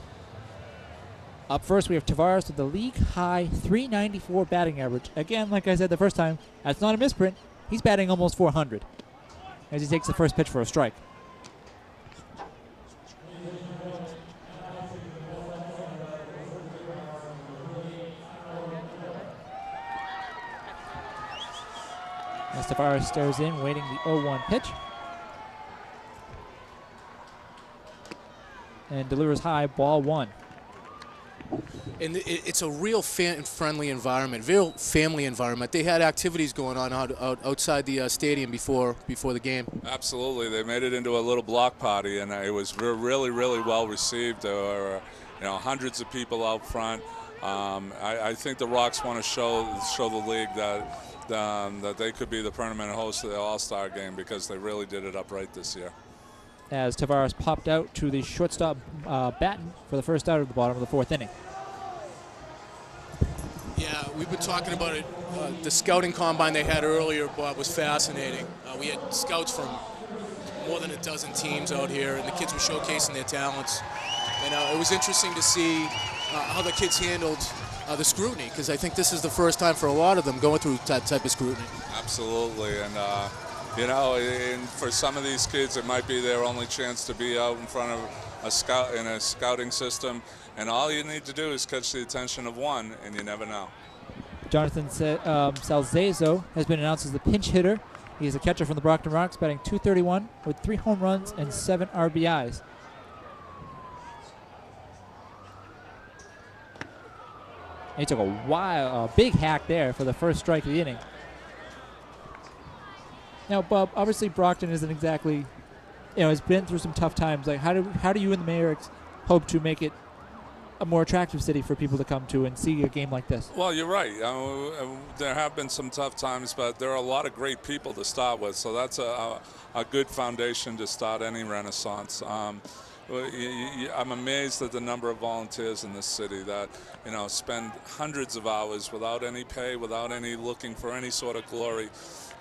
Up first, we have Tavares with the league-high 394 batting average. Again, like I said the first time, that's not a misprint. He's batting almost 400 as he takes the first pitch for a strike. As Tavares stares in, waiting the 0-1 pitch. And delivers high, ball one. And it's a real fan-friendly environment, real family environment. They had activities going on outside the stadium before the game. Absolutely, they made it into a little block party, and it was really, really well received. There were, hundreds of people out front. I think the Rocks want to show the league that they could be the permanent host of the All-Star game, because they really did it up right this year. As Tavares popped out to the shortstop Batten for the first out of the bottom of the fourth inning. Yeah, we've been talking about it. The scouting combine they had earlier, Bob, was fascinating. We had scouts from more than a dozen teams out here, and the kids were showcasing their talents. And it was interesting to see how the kids handled the scrutiny, because I think this is the first time for a lot of them going through that type of scrutiny. Absolutely, and and for some of these kids, it might be their only chance to be out in front of a scout in a scouting system, and all you need to do is catch the attention of one, and you never know. Jonathan Salzezo has been announced as the pinch hitter. He's a catcher from the Brockton Rocks, batting .231 with 3 home runs and 7 RBIs. And he took a big hack there for the first strike of the inning. Now, Bob, obviously Brockton isn't exactly, has been through some tough times. Like, how do you and the Mavericks hope to make it a more attractive city for people to come to and see a game like this? Well, you're right. There have been some tough times, but there are a lot of great people to start with, so that's a good foundation to start any renaissance. I'm amazed at the number of volunteers in this city that, spend hundreds of hours without any pay, without any looking for any sort of glory,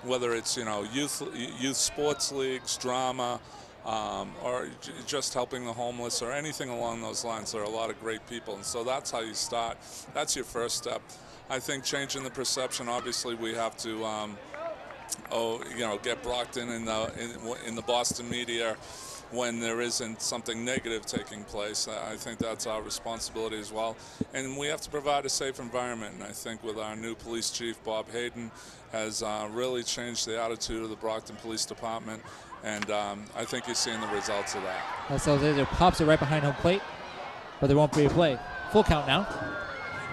whether it's, youth sports leagues, drama, or just helping the homeless or anything along those lines. There are a lot of great people, and so that's how you start. That's your first step. I think changing the perception, obviously we have to, get Brockton in the Boston media when there isn't something negative taking place. I think that's our responsibility as well. And we have to provide a safe environment. And I think with our new police chief, Bob Hayden, has really changed the attitude of the Brockton Police Department. And I think you're seeing the results of that. Salzezo pops it right behind home plate, but there won't be a play. Full count now.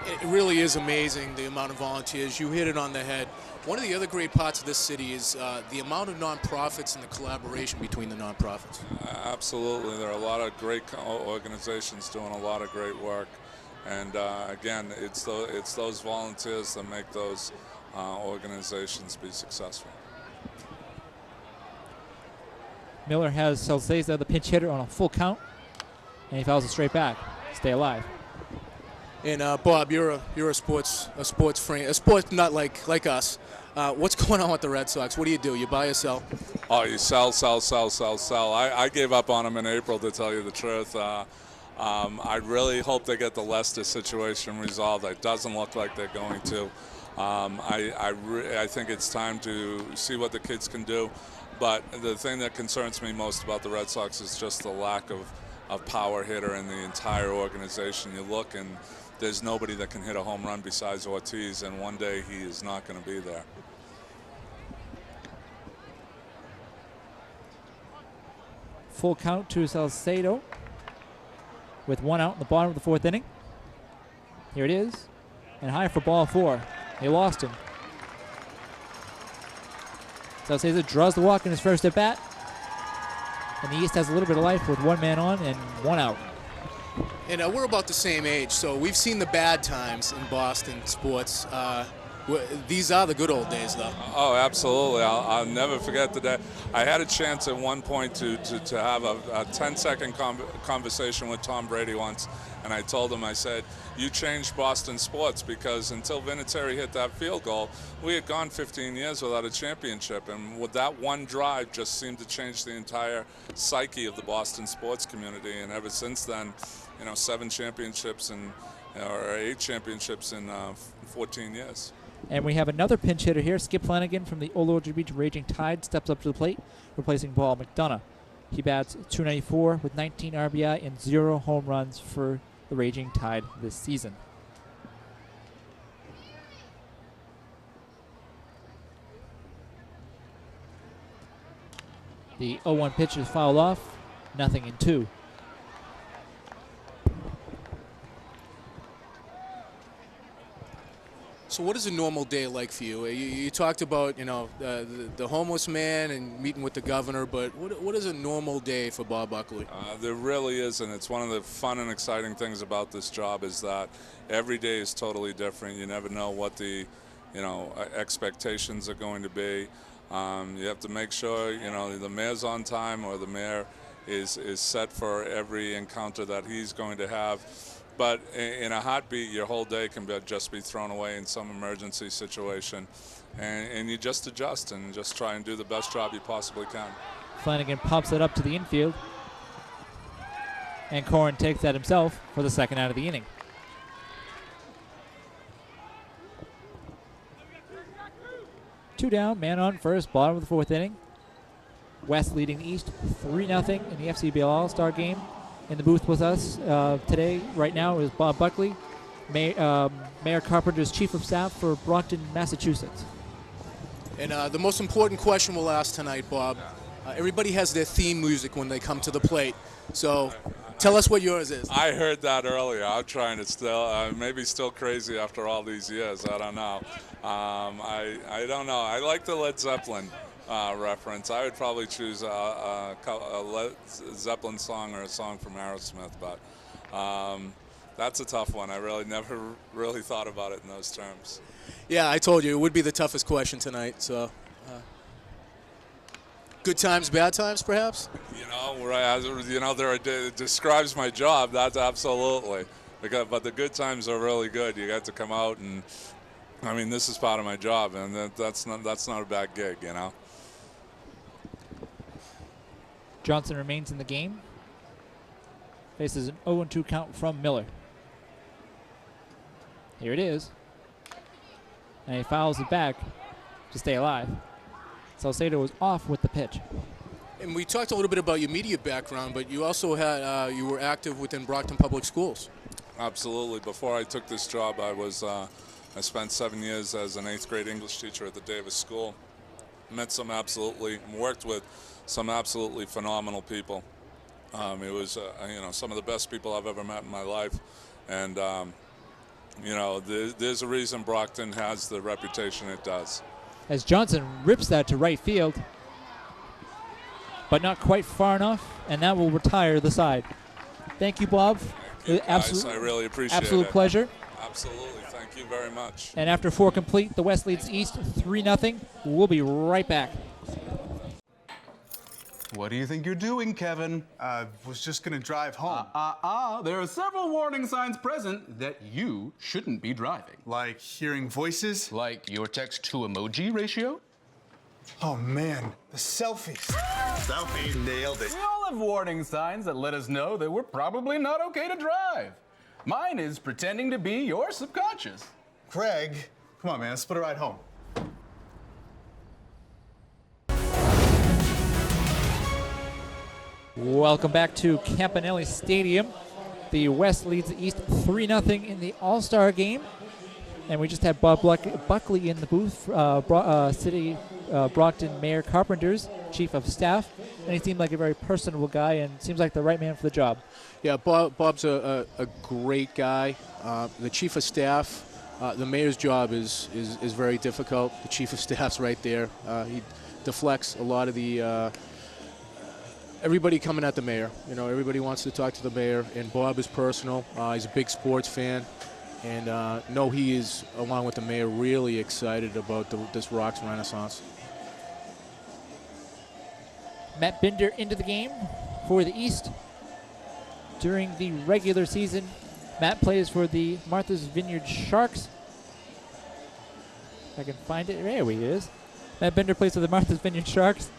It really is amazing, the amount of volunteers. You hit it on the head. One of the other great parts of this city is the amount of nonprofits and the collaboration between the nonprofits. Absolutely. There are a lot of great organizations doing a lot of great work. And again, it's those volunteers that make those organizations be successful. Miller has Salcedo, the pinch hitter, on a full count, and he fouls it straight back. Stay alive. And Bob, you're a sports nut like us. What's going on with the Red Sox? What do? You buy or sell? Oh, you sell. I gave up on them in April, to tell you the truth. I really hope they get the Lester situation resolved. It doesn't look like they're going to. I think it's time to see what the kids can do. But the thing that concerns me most about the Red Sox is just the lack of power hitter in the entire organization. You look, and there's nobody that can hit a home run besides Ortiz, and one day he is not going to be there. Full count to Salcedo with 1 out in the bottom of the fourth inning. Here it is, and high for ball 4. They lost him. Salcedo draws the walk in his first at bat, and the East has a little bit of life with 1 man on and 1 out. And we're about the same age, so we've seen the bad times in Boston sports. These are the good old days, though. Oh, absolutely. I'll never forget the day. I had a chance at one point to have a 10-second conversation with Tom Brady once, and I told him, I said, you changed Boston sports, because until Vinatieri hit that field goal, we had gone 15 years without a championship, and with that one drive just seemed to change the entire psyche of the Boston sports community, and ever since then, 7 championships or 8 championships in 14 years. And we have another pinch hitter here. Skip Flanagan from the Old Orchard Beach Raging Tide steps up to the plate, replacing Paul McDonough. He bats .294 with 19 RBI and 0 home runs for the Raging Tide this season. The 0-1 pitch is fouled off, 0-2. So what is a normal day like for you? You talked about, the homeless man and meeting with the governor, but what is a normal day for Bob Buckley? There really isn't. It's one of the fun and exciting things about this job is that every day is totally different. You never know what the, expectations are going to be. You have to make sure, the mayor's on time, or the mayor is set for every encounter that he's going to have. But in a heartbeat, your whole day can just be thrown away in some emergency situation. And you just adjust and just try and do the best job you possibly can. Flanagan pops it up to the infield. And Corrin takes that himself for the second out of the inning. Two down, man on first, bottom of the 4th inning. West leading East 3-0 in the FCBL All-Star game. In the booth with us today, right now, is Bob Buckley, Mayor Carpenter's Chief of Staff for Brockton, Massachusetts. And the most important question we'll ask tonight, Bob, everybody has their theme music when they come to the plate. So tell us what yours is. I heard that earlier. I'm trying to still, maybe still crazy after all these years. I don't know. I don't know. I like the Led Zeppelin reference. I would probably choose a Led Zeppelin song or a song from Aerosmith, but that's a tough one. I really never really thought about it in those terms. Yeah, I told you it would be the toughest question tonight. So, good times, bad times, perhaps. It describes my job. That's absolutely. But the good times are really good. You get to come out and, this is part of my job, and that's not a bad gig, Johnson remains in the game. Faces an 0-2 count from Miller. Here it is. And he fouls it back to stay alive. Salcedo was off with the pitch. And we talked a little bit about your media background, but you also had you were active within Brockton Public Schools. Absolutely. Before I took this job, I spent 7 years as an 8th grade English teacher at the Davis School. Worked with some absolutely phenomenal people. It was, some of the best people I've ever met in my life. And, there's a reason Brockton has the reputation it does. As Johnson rips that to right field, but not quite far enough, and that will retire the side. Thank you, Bob. Thank you, guys. I really appreciate it. Absolute pleasure. Absolutely. Thank you very much. And after 4 complete, the West leads East 3-0. We'll be right back. What do you think you're doing, Kevin? Was just gonna drive home. There are several warning signs present that you shouldn't be driving. Like hearing voices? Like your text-to-emoji ratio? Oh man, the selfies. Selfie, nailed it. We all have warning signs that let us know that we're probably not okay to drive. Mine is pretending to be your subconscious. Craig, come on man, let's split a ride home. Welcome back to Campanelli Stadium. The West leads the East 3-0 in the All-Star game. And we just had Bob Buckley in the booth, Brockton Mayor Carpenter's Chief of Staff. And he seemed like a very personable guy and seems like the right man for the job. Yeah, Bob's a great guy. The Chief of Staff, the Mayor's job is very difficult. The Chief of Staff's right there. He deflects a lot of the everybody coming at the mayor. You know, everybody wants to talk to the mayor, and Bob is personal. He's a big sports fan, and no, he is, along with the mayor, really excited about this Rocks Renaissance. Matt Binder into the game for the East. During the regular season, Matt plays for the Martha's Vineyard Sharks. If I can find it, there he is. Matt Binder plays for the Martha's Vineyard Sharks.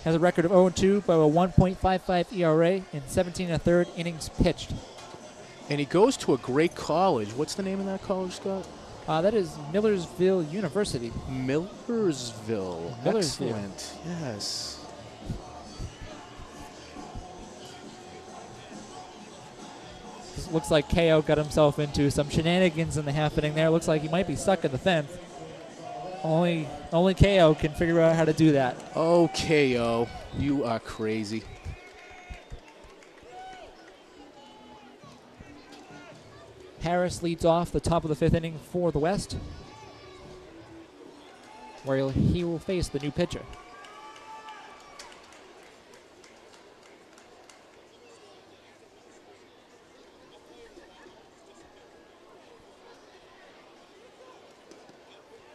Has a record of 0-2 by a 1.55 ERA in 17 1/3 innings pitched. And he goes to a great college. What's the name of that college, Scott? That is Millersville University. Millersville. Excellent. Yes. This looks like KO got himself into some shenanigans in the half inning there. Looks like he might be stuck in the fence. Only KO can figure out how to do that. Oh, KO, you are crazy. Harris leads off the top of the 5th inning for the West, where he will face the new pitcher.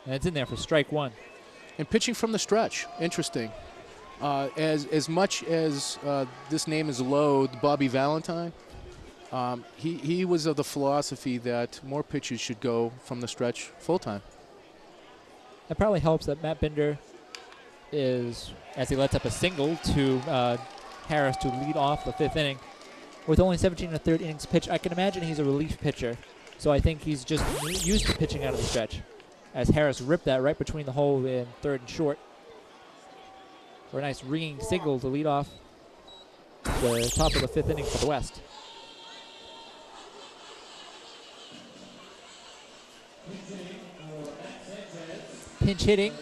And it's in there for strike 1. And pitching from the stretch, interesting. As much as this name is loathed, Bobby Valentine, he was of the philosophy that more pitchers should go from the stretch full time. That probably helps that Matt Binder is, as he lets up a single to Harris to lead off the 5th inning. With only 17 1/3 innings pitched, I can imagine he's a relief pitcher. So I think he's just used to pitching out of the stretch, as Harris ripped that right between the hole in 3rd and short for a nice ringing single to lead off the top of the 5th inning for the West. Pinch hitting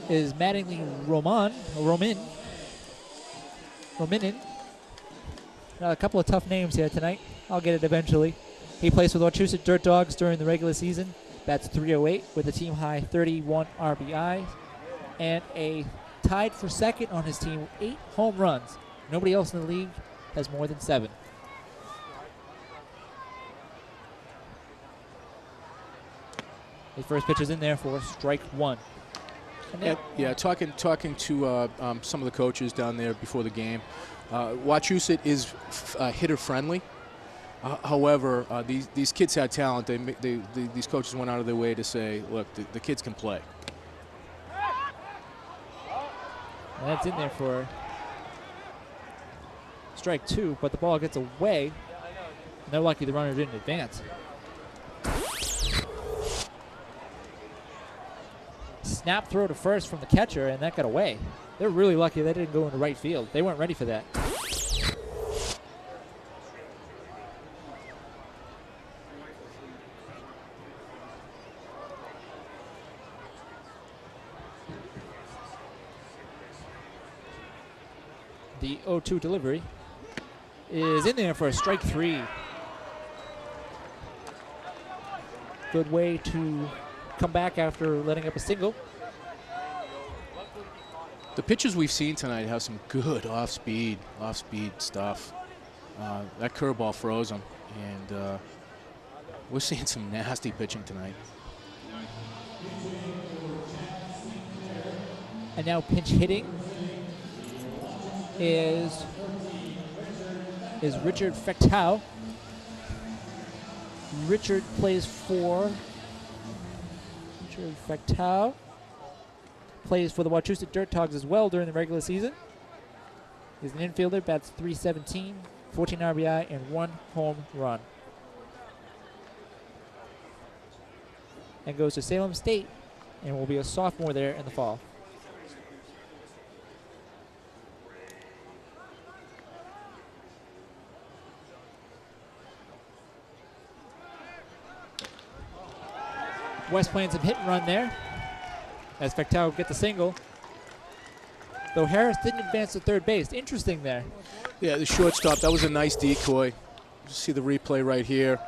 is Mattingly Rominin. Now a couple of tough names here tonight. I'll get it eventually. He plays for the Wachusett Dirt Dogs during the regular season. Bats .308 with a team-high 31 RBIs and a tied for second on his team, 8 home runs. Nobody else in the league has more than 7. His first pitch is in there for strike 1. Yeah, talking to some of the coaches down there before the game. Wachusett is hitter friendly. However, these kids had talent. These coaches went out of their way to say, look, the kids can play. And that's in there for strike 2, but the ball gets away. And they're lucky the runner didn't advance. Snap throw to first from the catcher, and that got away. They're really lucky that didn't go into right field. They weren't ready for that. The 0-2 delivery is in there for a strike 3. Good way to come back after letting up a single. The pitches we've seen tonight have some good off-speed stuff. That curveball froze him, and we're seeing some nasty pitching tonight. And now pinch hitting is Richard Fectau. Richard plays for the Wachusett Dirt Dogs as well during the regular season. He's an infielder, bats .317, 14 RBI, and 1 home run. And goes to Salem State and will be a sophomore there in the fall. West playing some hit and run there as Fectau get the single. Though Harris didn't advance to third base. Interesting there. Yeah, the shortstop, that was a nice decoy. You see the replay right here.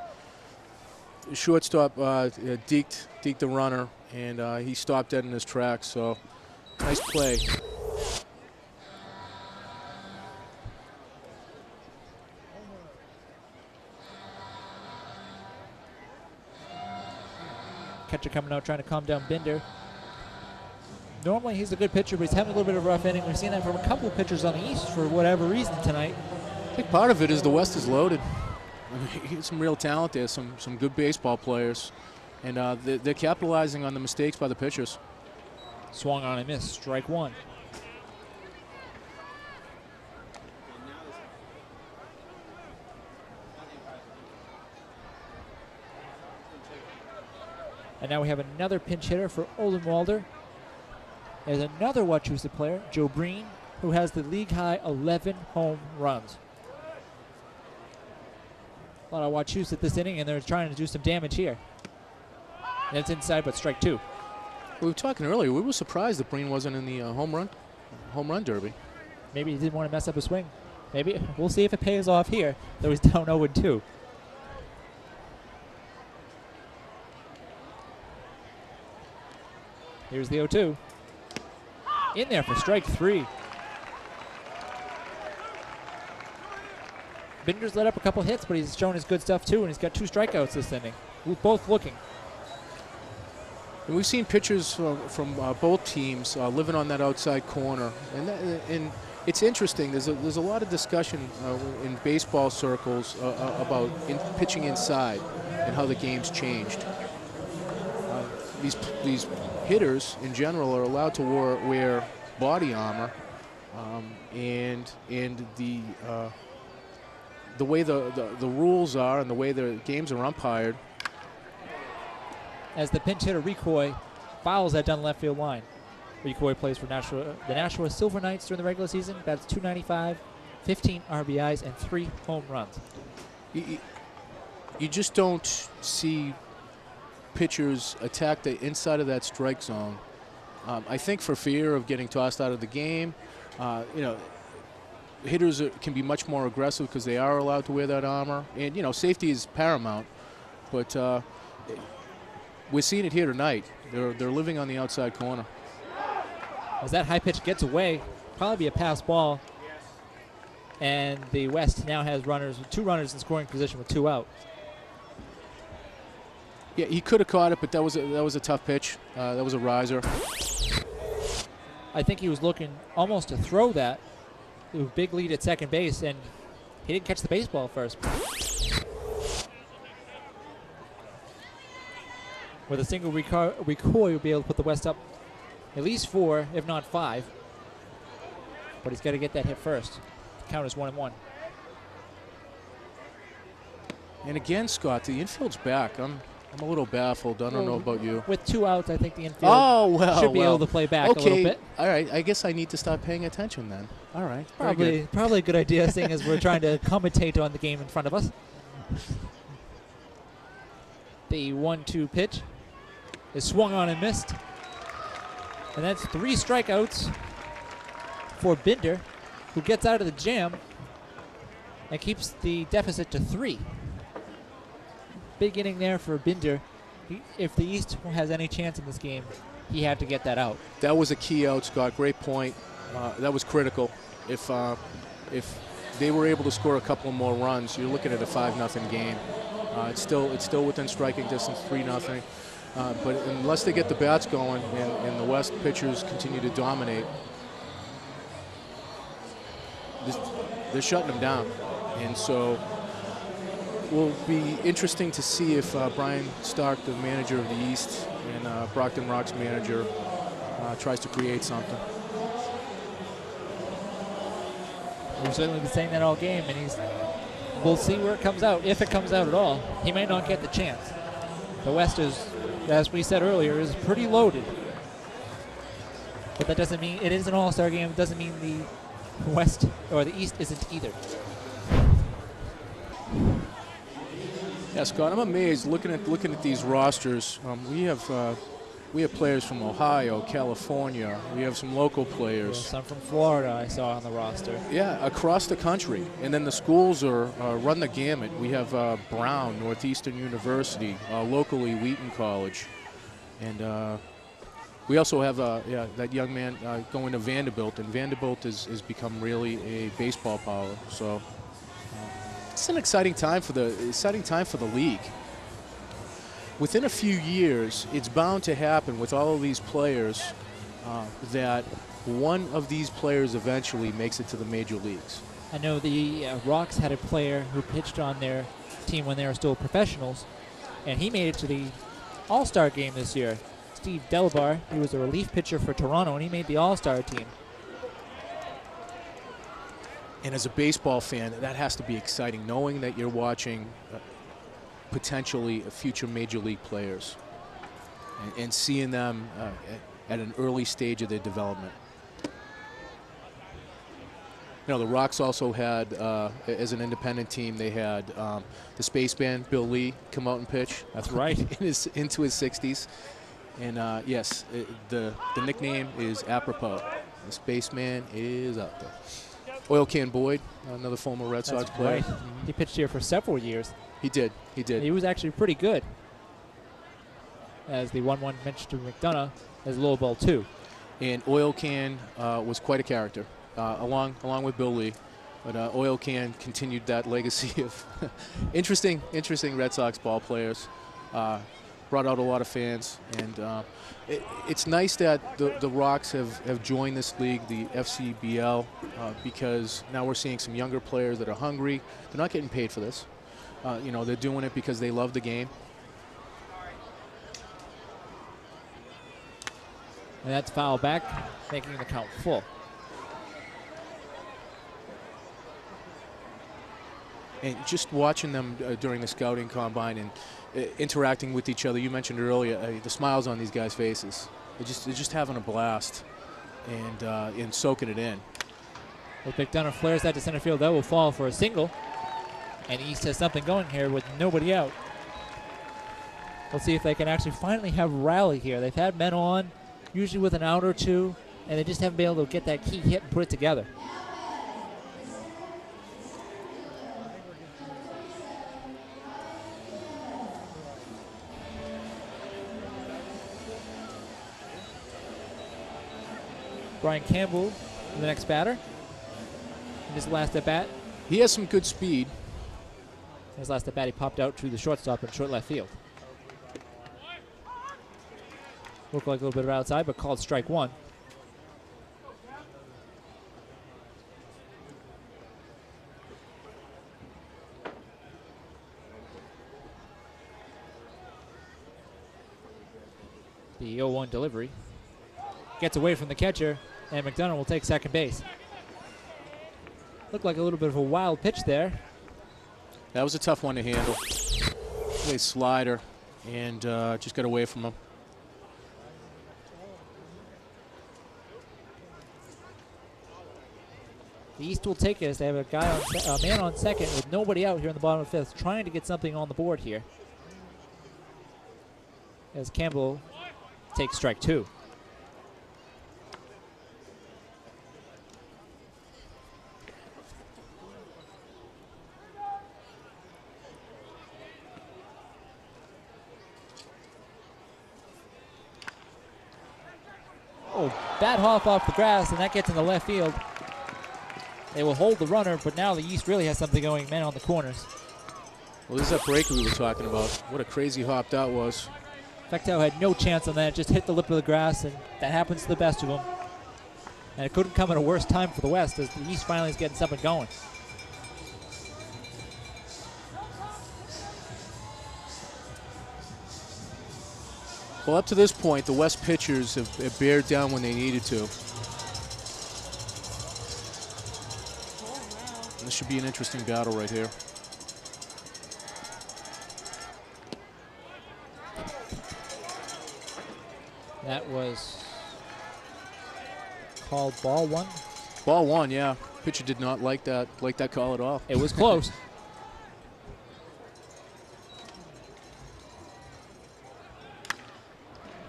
The shortstop deked the runner, and he stopped dead in his tracks, so nice play. Catcher coming out trying to calm down Binder. Normally he's a good pitcher, but he's having a little bit of a rough inning. We've seen that from a couple of pitchers on the East for whatever reason tonight. I think part of it is the West is loaded. I mean, some real talent there, some good baseball players, and they're capitalizing on the mistakes by the pitchers. Swung on and missed, strike one. And now we have another pinch hitter for Olenwalder. There's another Wachusett player, Joe Breen, who has the league-high 11 home runs. A lot of Wachusett this inning, and they're trying to do some damage here. And it's inside, but strike two. We were talking earlier. We were surprised that Breen wasn't in the home run derby. Maybe he didn't want to mess up a swing. Maybe. We'll see if it pays off here, though he's down 0-2. Here's the 0-2. In there for strike three. Binder's let up a couple hits, but he's shown his good stuff too, and he's got 2 strikeouts this inning. Both looking. And we've seen pitchers from both teams living on that outside corner, and it's interesting. There's a lot of discussion in baseball circles about pitching inside and how the game's changed. These hitters in general are allowed to wear body armor, and the way the rules are and the way the games are umpired. As the pinch hitter Recoy fouls that down left field line. Recoy plays for the Nashua Silver Knights during the regular season. That's .295, 15 RBIs, and 3 home runs. You just don't see pitchers attack the inside of that strike zone. I think for fear of getting tossed out of the game, hitters can be much more aggressive because they are allowed to wear that armor, and safety is paramount. But we're seeing it here tonight. They're living on the outside corner. As that high pitch gets away, probably be a pass ball, and the West now has 2 runners in scoring position with 2 out. Yeah, he could have caught it, but that was a tough pitch. That was a riser. I think he was looking almost to throw that. It was a big lead at second base, and he didn't catch the baseball first. With a single Recoy, will be able to put the West up at least 4, if not 5. But he's got to get that hit first. The count is 1-1. And again, Scott, the infield's back. I'm a little baffled. I don't know about you. With 2 outs, I think the infield should be able to play back a little bit. All right. I guess I need to start paying attention then. All right. Probably a good idea, seeing as we're trying to commentate on the game in front of us. The 1-2 pitch is swung on and missed. And that's 3 strikeouts for Binder, who gets out of the jam and keeps the deficit to 3. Big inning there for Binder. If the East has any chance in this game, he had to get that out. That was a key out, Scott. Great point. That was critical. If they were able to score a couple more runs, you're looking at a 5-0 game. It's still within striking distance, 3-0. But unless they get the bats going and the West pitchers continue to dominate, they're shutting them down. And so it will be interesting to see if Brian Stark, the manager of the East, and Brockton Rock's manager tries to create something. We've certainly been saying that all game, and we'll see where it comes out, if it comes out at all. He may not get the chance. The West is, as we said earlier, is pretty loaded. But that doesn't mean it is an all-star game. It doesn't mean the West or the East isn't either. Yeah, Scott, I'm amazed looking at these rosters. We have players from Ohio, California. We have some local players. Some from Florida I saw on the roster. Yeah, across the country. And then the schools are run the gamut. We have Brown, Northeastern University, locally Wheaton College. And we also have that young man going to Vanderbilt. And Vanderbilt has become really a baseball power. So it's an exciting time for the league. within a few years, it's bound to happen with all of these players that one of these players eventually makes it to the major leagues. I know the Rocks had a player who pitched on their team when they were still professionals, and he made it to the All-Star game this year. Steve Delabar, he was a relief pitcher for Toronto, and he made the All-Star team. And as a baseball fan, that has to be exciting, knowing that you're watching potentially future major league players and seeing them at an early stage of their development. You know, the Rocks also had, as an independent team, they had the spaceman Bill Lee come out and pitch. That's right. into his 60s. And yes, the nickname is apropos. The spaceman is out there. Oil Can Boyd, another former Red Sox player. Right. He pitched here for several years. He did. He was actually pretty good. As the 1-1 mentioned to McDonough as low ball 2. And Oil Can was quite a character, along with Bill Lee. But Oil Can continued that legacy of interesting Red Sox ball players. Brought out a lot of fans, and it's nice that the Rocks have joined this league, the FCBL, because now we're seeing some younger players that are hungry. They're not getting paid for this. You know, they're doing it because they love the game. And that's foul back, making the count full. And just watching them during the scouting combine and interacting with each other. You mentioned earlier the smiles on these guys' faces. They're just having a blast and soaking it in. Well, McDonough flares that to center field. That will fall for a single. And East has something going here with nobody out. We'll see if they can actually finally have rally here. They've had men on, usually with an out or two, and they just haven't been able to get that key hit and put it together. Brian Campbell, the next batter. In his last at bat. He has some good speed. In his last at bat, he popped out to the shortstop in short left field. Looked like a little bit of outside, but called strike one. The 0-1 delivery. Gets away from the catcher, and McDonough will take second base. Looked like a little bit of a wild pitch there. That was a tough one to handle. A slider, and just got away from him. The East will take it as they have a man on second with nobody out here in the bottom of the fifth, trying to get something on the board here. As Campbell takes strike two. Oh, bat hop off the grass, and that gets in the left field. They will hold the runner, but now the East really has something going, man on the corners. Well, this is that breaker we were talking about. What a crazy hop that was. Fecteau had no chance on that, just hit the lip of the grass, and that happens to the best of them. And it couldn't come at a worse time for the West, as the East finally is getting something going. Well, up to this point, the West pitchers have bared down when they needed to. And this should be an interesting battle right here. That was called ball one. Ball one, yeah. Pitcher did not like that call at all. It was close.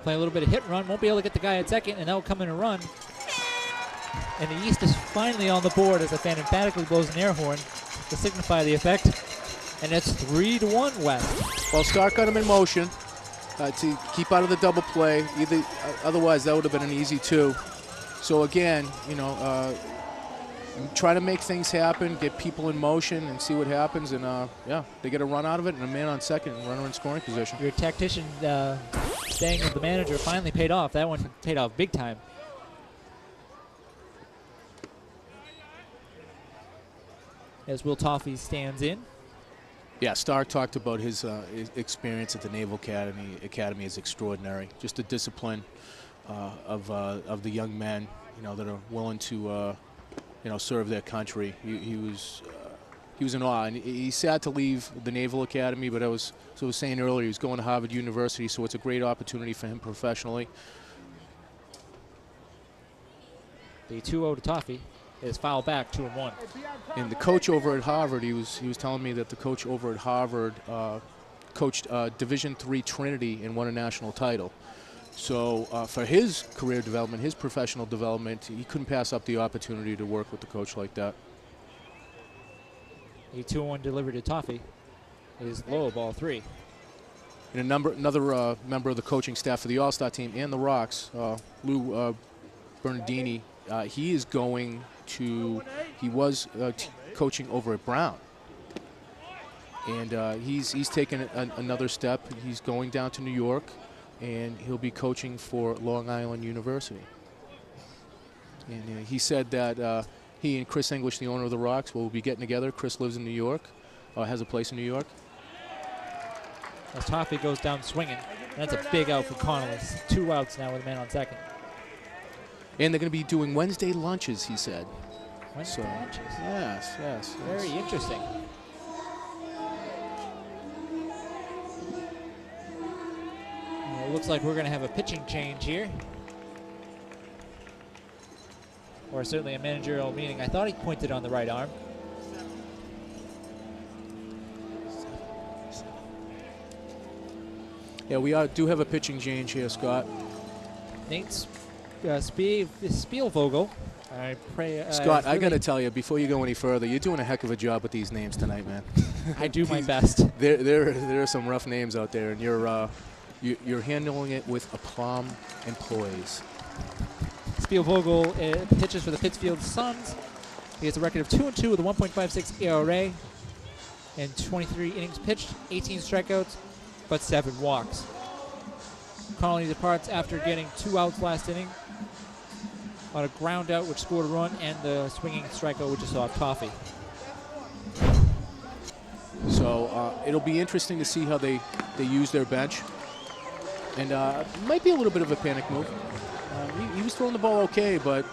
Play a little bit of hit and run. Won't be able to get the guy at second, and that will come in a run. And the East is finally on the board as a fan emphatically blows an air horn to signify the effect. And it's 3-1 West. Well, Stark got him in motion to keep out of the double play. Otherwise, that would have been an easy two. So again, you know, try to make things happen, get people in motion, and see what happens. And yeah, they get a run out of it, and a man on second, and runner in scoring position. Your tactician staying with the manager finally paid off. That one paid off big time. As Will Toffee stands in. Yeah, Stark talked about his experience at the Naval Academy. Academy is extraordinary. Just the discipline of the young men, that are willing to, serve their country. He was in awe, and he's sad to leave the Naval Academy. But I was saying earlier, he's going to Harvard University, so it's a great opportunity for him professionally. The 2-0 to Toffee is foul back, 2-1. And the coach over at Harvard, he was telling me that the coach over at Harvard coached Division III Trinity and won a national title. So for his career development, his professional development, he couldn't pass up the opportunity to work with a coach like that. A 2-1 delivery to Toffee is low, ball 3. And another member of the coaching staff for the All-Star team and the Rocks, Lou Bernardini, he was coaching over at Brown. And he's taken another step. He's going down to New York, and he'll be coaching for Long Island University. And he said that he and Chris English, the owner of the Rocks, will be getting together. Chris lives in New York, has a place in New York. As Toffee goes down swinging. That's a big out for Connolly. 2 outs now with a man on second. And they're going to be doing Wednesday lunches, he said. Wednesday lunches? Yes. Very interesting. It looks like we're going to have a pitching change here. Or certainly a managerial meeting. I thought he pointed on the right arm. Yeah, we do have a pitching change here, Scott. Nate Spielvogel. I pray. Scott, I got to tell you, before you go any further, you're doing a heck of a job with these names tonight, man. I do my best. There are some rough names out there, and you're handling it with aplomb and poise. Spielvogel pitches for the Pittsfield Suns. He has a record of 2-2 with a 1.56 ERA and 23 innings pitched, 18 strikeouts, but 7 walks. Connolly departs after getting 2 outs last inning on a ground out, which scored a run, and the swinging strikeout, which is off Toffee. So it'll be interesting to see how they use their bench. And it might be a little bit of a panic move. He was throwing the ball okay, but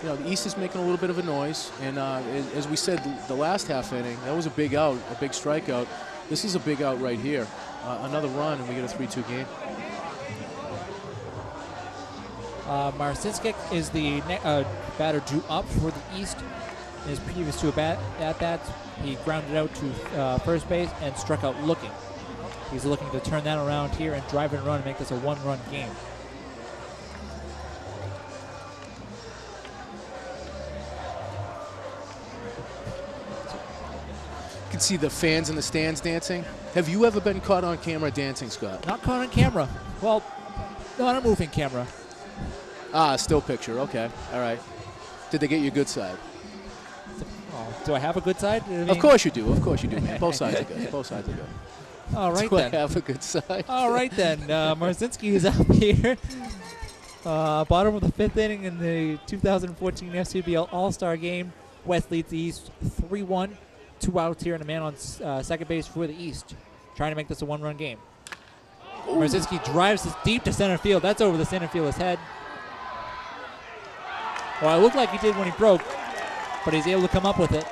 the East is making a little bit of a noise. And as we said, the last half inning, that was a big out, a big strikeout. This is a big out right here. Another run, and we get a 3-2 game. Marcinskic is the batter due up for the East. In his previous 2 at-bats, he grounded out to first base and struck out looking. He's looking to turn that around here and drive and run and make this a 1-run game. You can see the fans in the stands dancing. Have you ever been caught on camera dancing, Scott? Not caught on camera. Well, not a moving camera. Still picture. Okay. All right. Did they get you a good side? Oh, do I have a good side? Of course you do. Of course you do, man. Both sides are good. Both sides are good. All right, do then. I have a good side? All right, then. Marcinski is out here. Bottom of the 5th inning in the 2014 FCBL All-Star Game. West leads the East 3-1. 2 outs here and a man on second base for the East. Trying to make this a 1-run game. Marcinski drives this deep to center field. That's over the center fielder's head. Well, it looked like he did when he broke, but he's able to come up with it.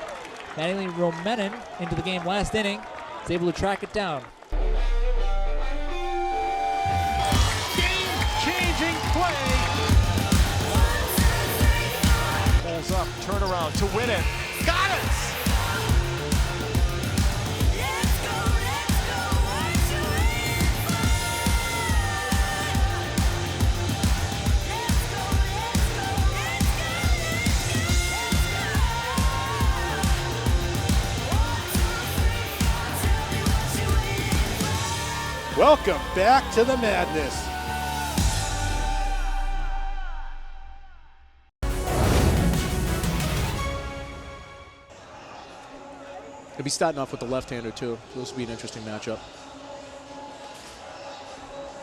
Manny Romenin into the game last inning. He's able to track it down. Game-changing play. Balls up, turnaround to win it. Got it! Welcome back to the madness. He'll be starting off with the left-hander, too. So this will be an interesting matchup.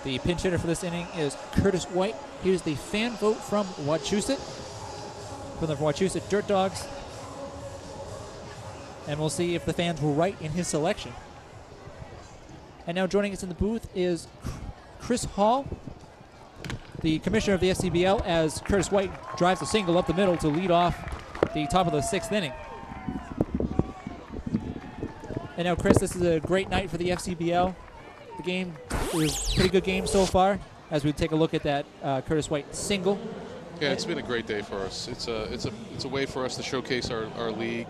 The pinch hitter for this inning is Curtis White. Here's the fan vote from Wachusett, from the Wachusett Dirt Dogs. And we'll see if the fans were right in his selection. And now joining us in the booth is Chris Hall, the commissioner of the FCBL, as Curtis White drives a single up the middle to lead off the top of the 6th inning. And now, Chris, this is a great night for the FCBL. The game is a pretty good game so far, as we take a look at that Curtis White single. Yeah, it's been a great day for us. It's a way for us to showcase our league,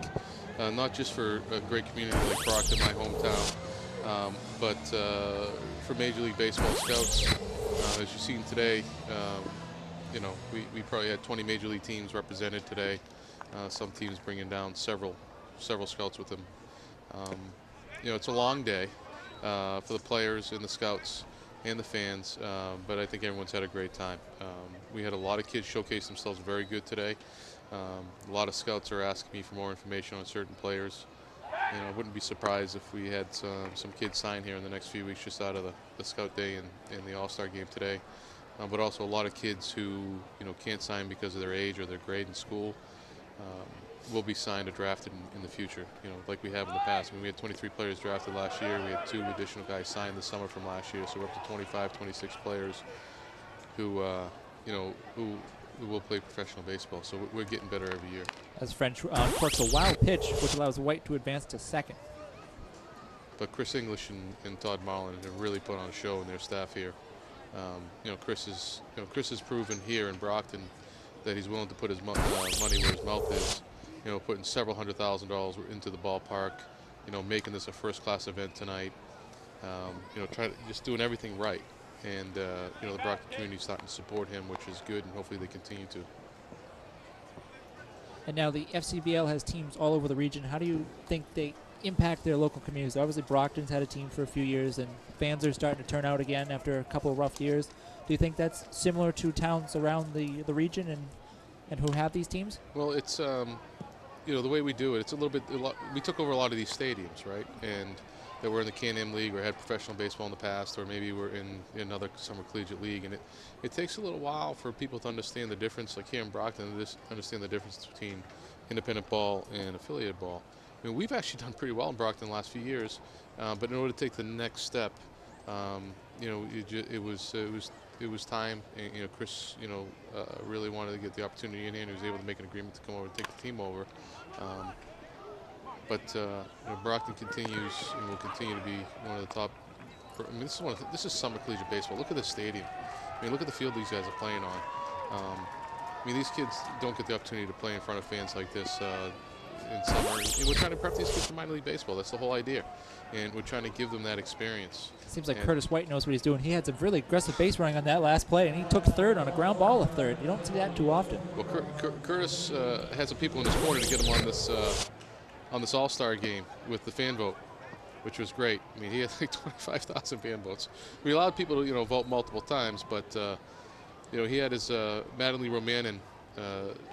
not just for a great community like Brockton, my hometown, but for Major League Baseball scouts. As you've seen today, you know, we probably had 20 Major League teams represented today. Some teams bringing down several scouts with them. You know, it's a long day for the players and the scouts and the fans, but I think everyone's had a great time. We had a lot of kids showcase themselves very good today. A lot of scouts are asking me for more information on certain players. You know, I wouldn't be surprised if we had some kids sign here in the next few weeks just out of the scout day and the all-star game today. But also a lot of kids who, you know, can't sign because of their age or their grade in school will be signed or drafted in the future, you know, like we have in the past. I mean, we had 23 players drafted last year. We had 2 additional guys signed this summer from last year, so we're up to 25, 26 players who, you know, who will play professional baseball. So we're getting better every year. As French corks a wild pitch, which allows White to advance to second. But Chris English and Todd Marlin have really put on a show in their staff here. You know, Chris has proven here in Brockton that he's willing to put his money where his mouth is. You know, putting several $100,000 into the ballpark. You know, making this a first-class event tonight. You know, just doing everything right. And you know, the Brockton community is starting to support him, which is good, and hopefully they continue to. And now the FCBL has teams all over the region. How do you think they impact their local communities? Obviously, Brockton's had a team for a few years, and fans are starting to turn out again after a couple of rough years. Do you think that's similar to towns around the region and who have these teams? Well, it's you know, the way we do it, it's a little bit. We took over a lot of these stadiums, right? And that were in the Can-Am League or had professional baseball in the past, or maybe we're in another summer collegiate league, and it takes a little while for people to understand the difference. Like here in Brockton, understand the difference between independent ball and affiliated ball. I mean, we've actually done pretty well in Brockton the last few years, but in order to take the next step, you know, it was time. And, you know, Chris, you know, really wanted to get the opportunity in here, and he was able to make an agreement to come over and take the team over. But you know, Brockton continues and will continue to be one of the top. I mean, this is summer collegiate baseball. Look at the stadium. I mean, look at the field these guys are playing on. I mean, these kids don't get the opportunity to play in front of fans like this in summer. And we're trying to prep these kids for minor league baseball. That's the whole idea. And we're trying to give them that experience. Seems like Curtis White knows what he's doing. He had some really aggressive base running on that last play, and he took third on a ground ball of third. You don't see that too often. Well, Curtis had some people in his corner to get him on this All-Star game with the fan vote, which was great. I mean, he had like 25,000 fan votes. We allowed people to, you know, vote multiple times, but you know, he had his Madeline Romanin,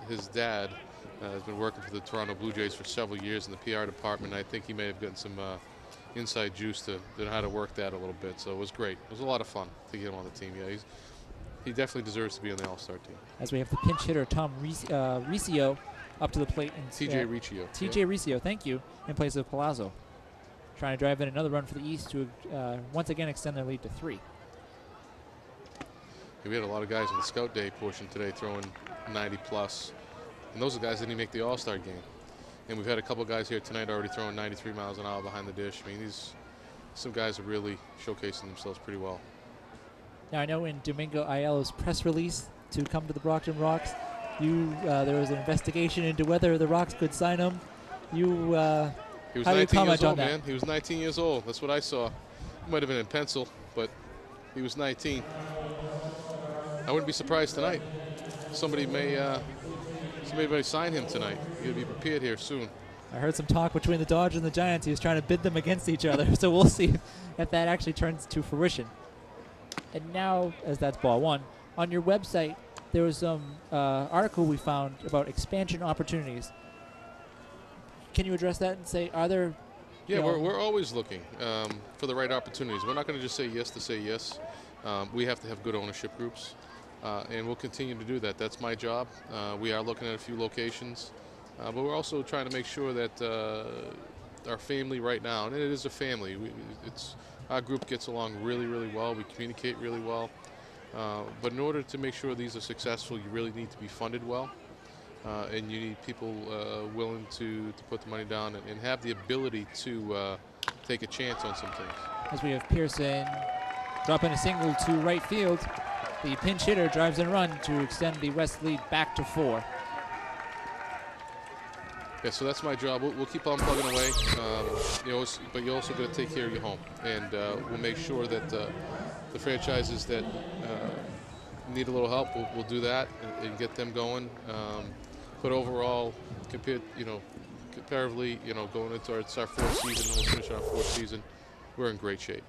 his dad, has been working for the Toronto Blue Jays for several years in the PR department. I think he may have gotten some inside juice to know how to work that a little bit. So it was great. It was a lot of fun to get him on the team. Yeah, he definitely deserves to be on the All-Star team. As we have the pinch hitter Tom Riccio up to the plate. TJ Riccio. TJ Riccio, thank you, in place of Palazzo. Trying to drive in another run for the East to once again extend their lead to 3. We had a lot of guys in the scout day portion today throwing 90 plus. And those are guys that didn't make the All-Star game. And we've had a couple guys here tonight already throwing 93 miles an hour behind the dish. I mean, some guys are really showcasing themselves pretty well. Now, I know in Domingo Ayala's press release to come to the Brockton Rocks, there was an investigation into whether the Rocks could sign him. He was 19 years old, man. He was 19 years old. That's what I saw. He might have been in pencil, but he was 19. I wouldn't be surprised tonight. Somebody may sign him tonight. He'll be prepared here soon. I heard some talk between the Dodgers and the Giants. He was trying to bid them against each other. So we'll see if that actually turns to fruition. And now, as that's ball one, on your website, there was some article we found about expansion opportunities. Can you address that and say, are there Yeah, we're always looking for the right opportunities. We're not going to just say yes to say yes. We have to have good ownership groups, and we'll continue to do that. That's my job. We are looking at a few locations, but we're also trying to make sure that our family right now, and it is a family, our group gets along really, really well. We communicate really well. But in order to make sure these are successful, you really need to be funded well. And you need people willing to put the money down and have the ability to take a chance on some things. As we have Pearson dropping a single to right field, the pinch hitter drives and run to extend the West lead back to 4. Yeah, so that's my job. We'll keep on plugging away, but you also got to take care of your home, and we'll make sure that the franchises that need a little help, we'll do that and get them going. But overall, comparatively, going into our 4th season, we'll finish our 4th season, we're in great shape.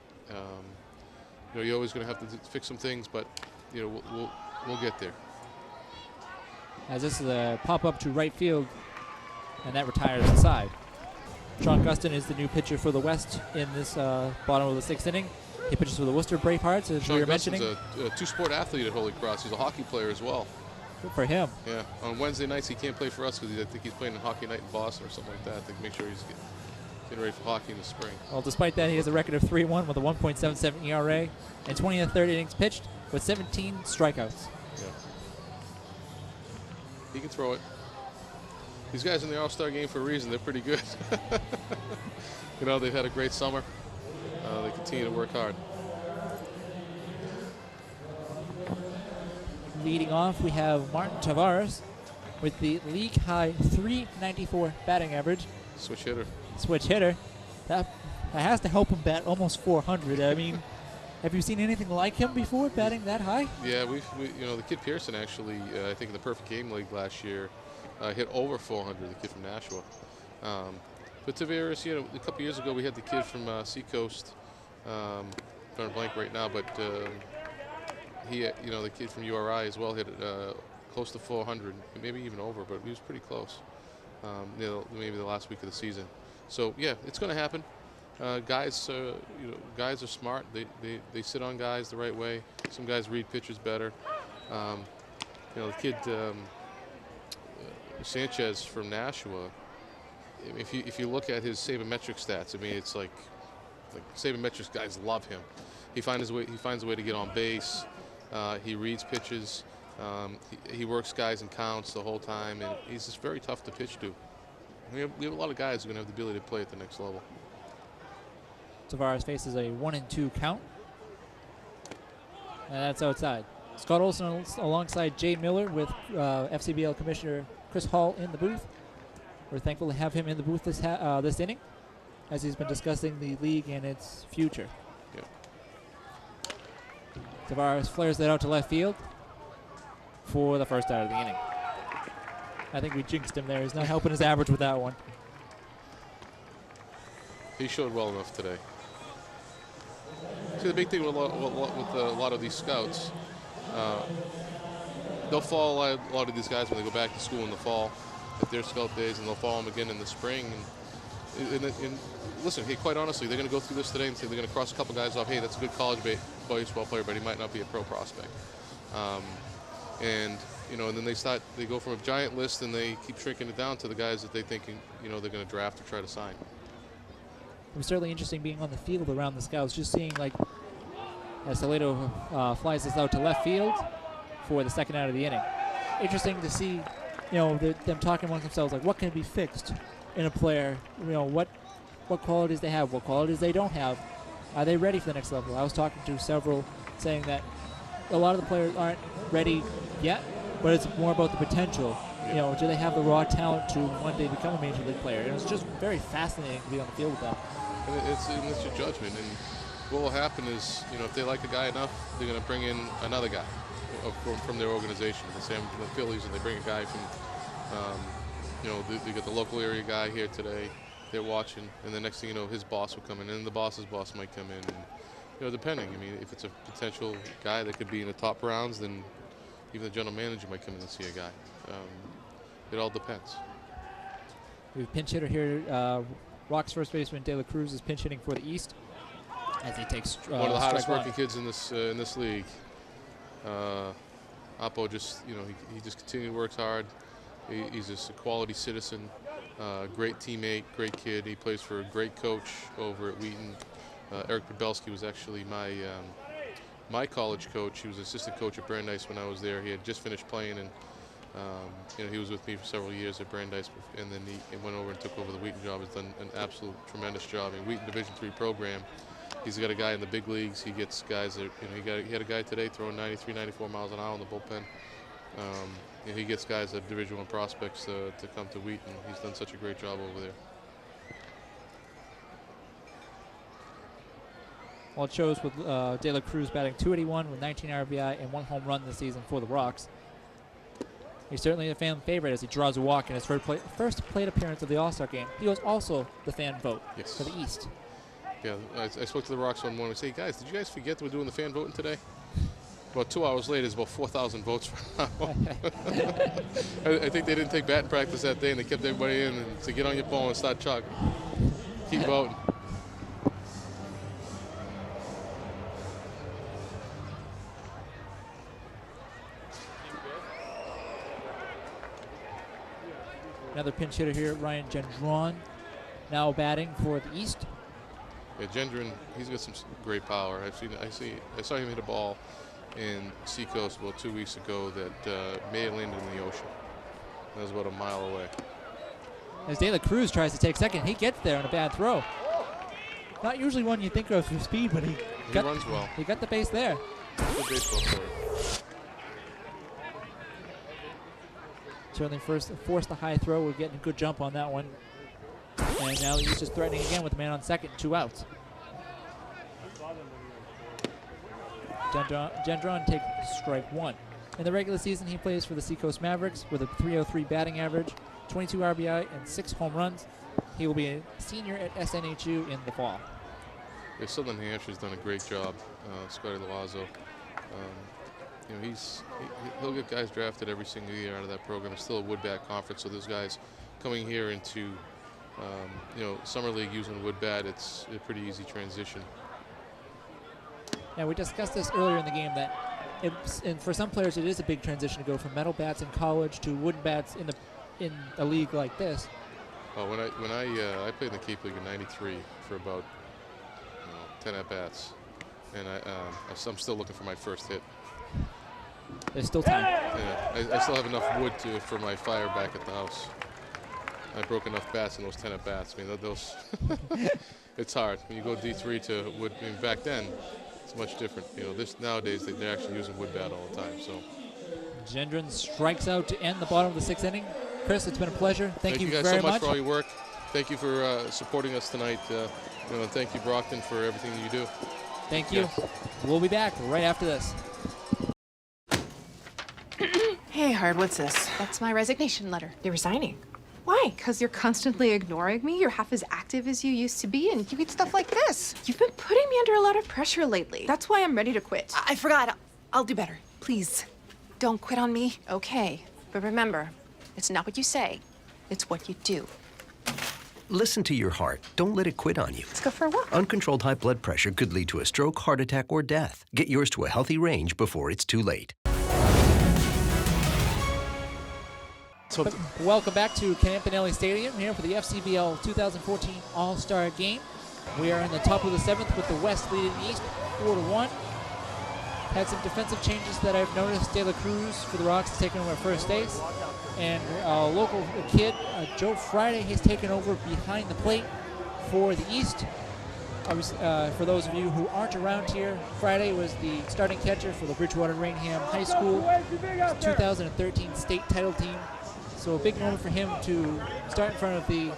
You're always going to have to fix some things, but we'll get there. As this is a pop-up to right field, and that retires the side. Sean Gustin is the new pitcher for the West in this bottom of the 6th inning. He pitches for the Worcester Bravehearts, as we were mentioning. Sean Gustin's a two-sport athlete at Holy Cross. He's a hockey player as well. Good for him. Yeah. On Wednesday nights, he can't play for us because I think he's playing a hockey night in Boston or something like that to make sure he's getting ready for hockey in the spring. Well, despite that, he has a record of 3-1 with a 1.77 ERA and 20 and 30 innings pitched with 17 strikeouts. Yeah. He can throw it. These guys in the All-Star game for a reason. They're pretty good. They've had a great summer. They continue to work hard. Leading off, we have Martin Tavares with the league-high .394 batting average. Switch hitter. Switch hitter. That has to help him bat almost 400. I mean, have you seen anything like him before, batting that high? Yeah, we the kid Pearson actually, I think in the Perfect Game League last year, hit over 400, the kid from Nashua. But Tavares, a couple years ago we had the kid from Seacoast, drawing a blank right now, but he, the kid from URI as well hit close to 400, maybe even over, but he was pretty close. Maybe the last week of the season. So yeah, it's going to happen. Guys are smart. They sit on guys the right way. Some guys read pitchers better. The kid Sanchez from Nashua. If you look at his sabermetric stats, I mean, it's like sabermetrics guys love him. He finds a way to get on base. He reads pitches. He works guys in counts the whole time, and he's just very tough to pitch to. We have a lot of guys who are going to have the ability to play at the next level. Tavares faces a 1-2 count, and that's outside. Scott Olson alongside Jay Miller with FCBL Commissioner Chris Hall in the booth. We're thankful to have him in the booth this inning, as he's been discussing the league and its future. Yeah. Tavares flares that out to left field for the first out of the inning. I think we jinxed him there. He's not helping his average with that one. He showed well enough today. See, the big thing with a lot of these scouts, they'll follow a lot of these guys when they go back to school in the fall at their scout days, and they'll follow them again in the spring. And listen, hey, quite honestly, they're going to go through this today and say they're going to cross a couple guys off. Hey, that's a good college baseball player, but he might not be a pro prospect. And then they go from a giant list and they keep shrinking it down to the guys that they think, they're going to draft or try to sign. It was certainly interesting being on the field around the scouts, just seeing as Toledo flies this out to left field for the second out of the inning. Interesting to see, them talking amongst themselves, like what can be fixed in a player, what qualities they have, what qualities they don't have. Are they ready for the next level? I was talking to several saying that a lot of the players aren't ready yet, but it's more about the potential. Do they have the raw talent to one day become a major league player? And it's just very fascinating to be on the field with them. And it's your judgment. And what will happen is, if they like a guy enough, they're going to bring in another guy from their organization. The same with the Phillies, and they bring a guy from, they got the local area guy here today. They're watching, and the next thing you know, his boss will come in, and the boss's boss might come in. And, depending. I mean, if it's a potential guy that could be in the top rounds, then even the general manager might come in and see a guy. It all depends. We have pinch hitter here Rocks first baseman De La Cruz is pinch hitting for the East as he takes one of the hardest strike working kids in this league. Oppo just, he just continually works hard. He's just a quality citizen, great teammate, great kid. He plays for a great coach over at Wheaton. Eric Podbelski was actually my college coach. He was assistant coach at Brandeis when I was there. He had just finished playing, and he was with me for several years at Brandeis, and then he went over and took over the Wheaton job. He's done an absolute tremendous job. In Wheaton Division III program, he's got a guy in the big leagues. He gets guys that, he had a guy today throwing 93, 94 miles an hour in the bullpen. He gets guys that Division I prospects to come to Wheaton. He's done such a great job over there. Well, it shows with De La Cruz batting .281 with 19 RBI and 1 home run this season for the Rocks. He's certainly a fan favorite as he draws a walk in his first plate appearance of the All-Star game. He was also the fan vote for the East. Yeah, I spoke to the Rocks one morning. I say, guys, did you guys forget that we're doing the fan voting today? About 2 hours later, there's about 4,000 votes for now. I think they didn't take batting practice that day, and they kept everybody in and to get on your phone and start chugging. Keep voting. Another pinch hitter here, Ryan Gendron, now batting for the East. Yeah, Gendron, he's got some great power. I saw him hit a ball in Seacoast about 2 weeks ago that may have landed in the ocean. That was about a mile away. As De La Cruz tries to take second, he gets there on a bad throw. Not usually one you think of for speed, but he runs well. He got the base there. Good baseball player. Certainly forced the high throw. We're getting a good jump on that one. And now he's just threatening again with the man on second, 2 outs. Gendron takes strike 1. In the regular season, he plays for the Seacoast Mavericks with a .303 batting average, 22 RBI, and 6 home runs. He will be a senior at SNHU in the fall. Yeah, Southern New Hampshire's done a great job. Scotty Loazzo. He'll get guys drafted every single year out of that program. It's still a wood-bat conference, so there's guys coming here into summer league using wood bat. It's a pretty easy transition. Yeah, we discussed this earlier in the game that and for some players it is a big transition to go from metal bats in college to wooden bats in a league like this. Well, when I played in the Cape League in '93 for about 10 at bats, and I'm still looking for my first hit. There's still time. Yeah, I still have enough wood for my fire back at the house. I broke enough bats in those 10 at bats. I mean, those it's hard when you go D3 to wood. I mean, back then, it's much different. Nowadays they're actually using wood bat all the time. So, Gendron strikes out to end the bottom of the 6th inning. Chris, it's been a pleasure. Thank you guys very so much for all your work. Thank you for supporting us tonight. And thank you, Brockton, for everything that you do. Thank you. Yes. We'll be back right after this. Hey, Hard, what's this? That's my resignation letter. You're resigning? Why? Because you're constantly ignoring me. You're half as active as you used to be, and you get stuff like this. You've been putting me under a lot of pressure lately. That's why I'm ready to quit. I forgot. I'll do better. Please, don't quit on me. Okay, but remember, it's not what you say, it's what you do. Listen to your heart. Don't let it quit on you. Let's go for a walk. Uncontrolled high blood pressure could lead to a stroke, heart attack, or death. Get yours to a healthy range before it's too late. Welcome back to Campanelli Stadium here for the FCBL 2014 All-Star Game. We are in the top of the 7th with the West leading the East 4-1. Had some defensive changes that I've noticed. De La Cruz for the Rocks has taken over first base. And a local kid, Joe Friday, has taken over behind the plate for the East. For those of you who aren't around here, Friday was the starting catcher for the Bridgewater Rainham High School 2013 state title team. So a big moment for him to start in front of the,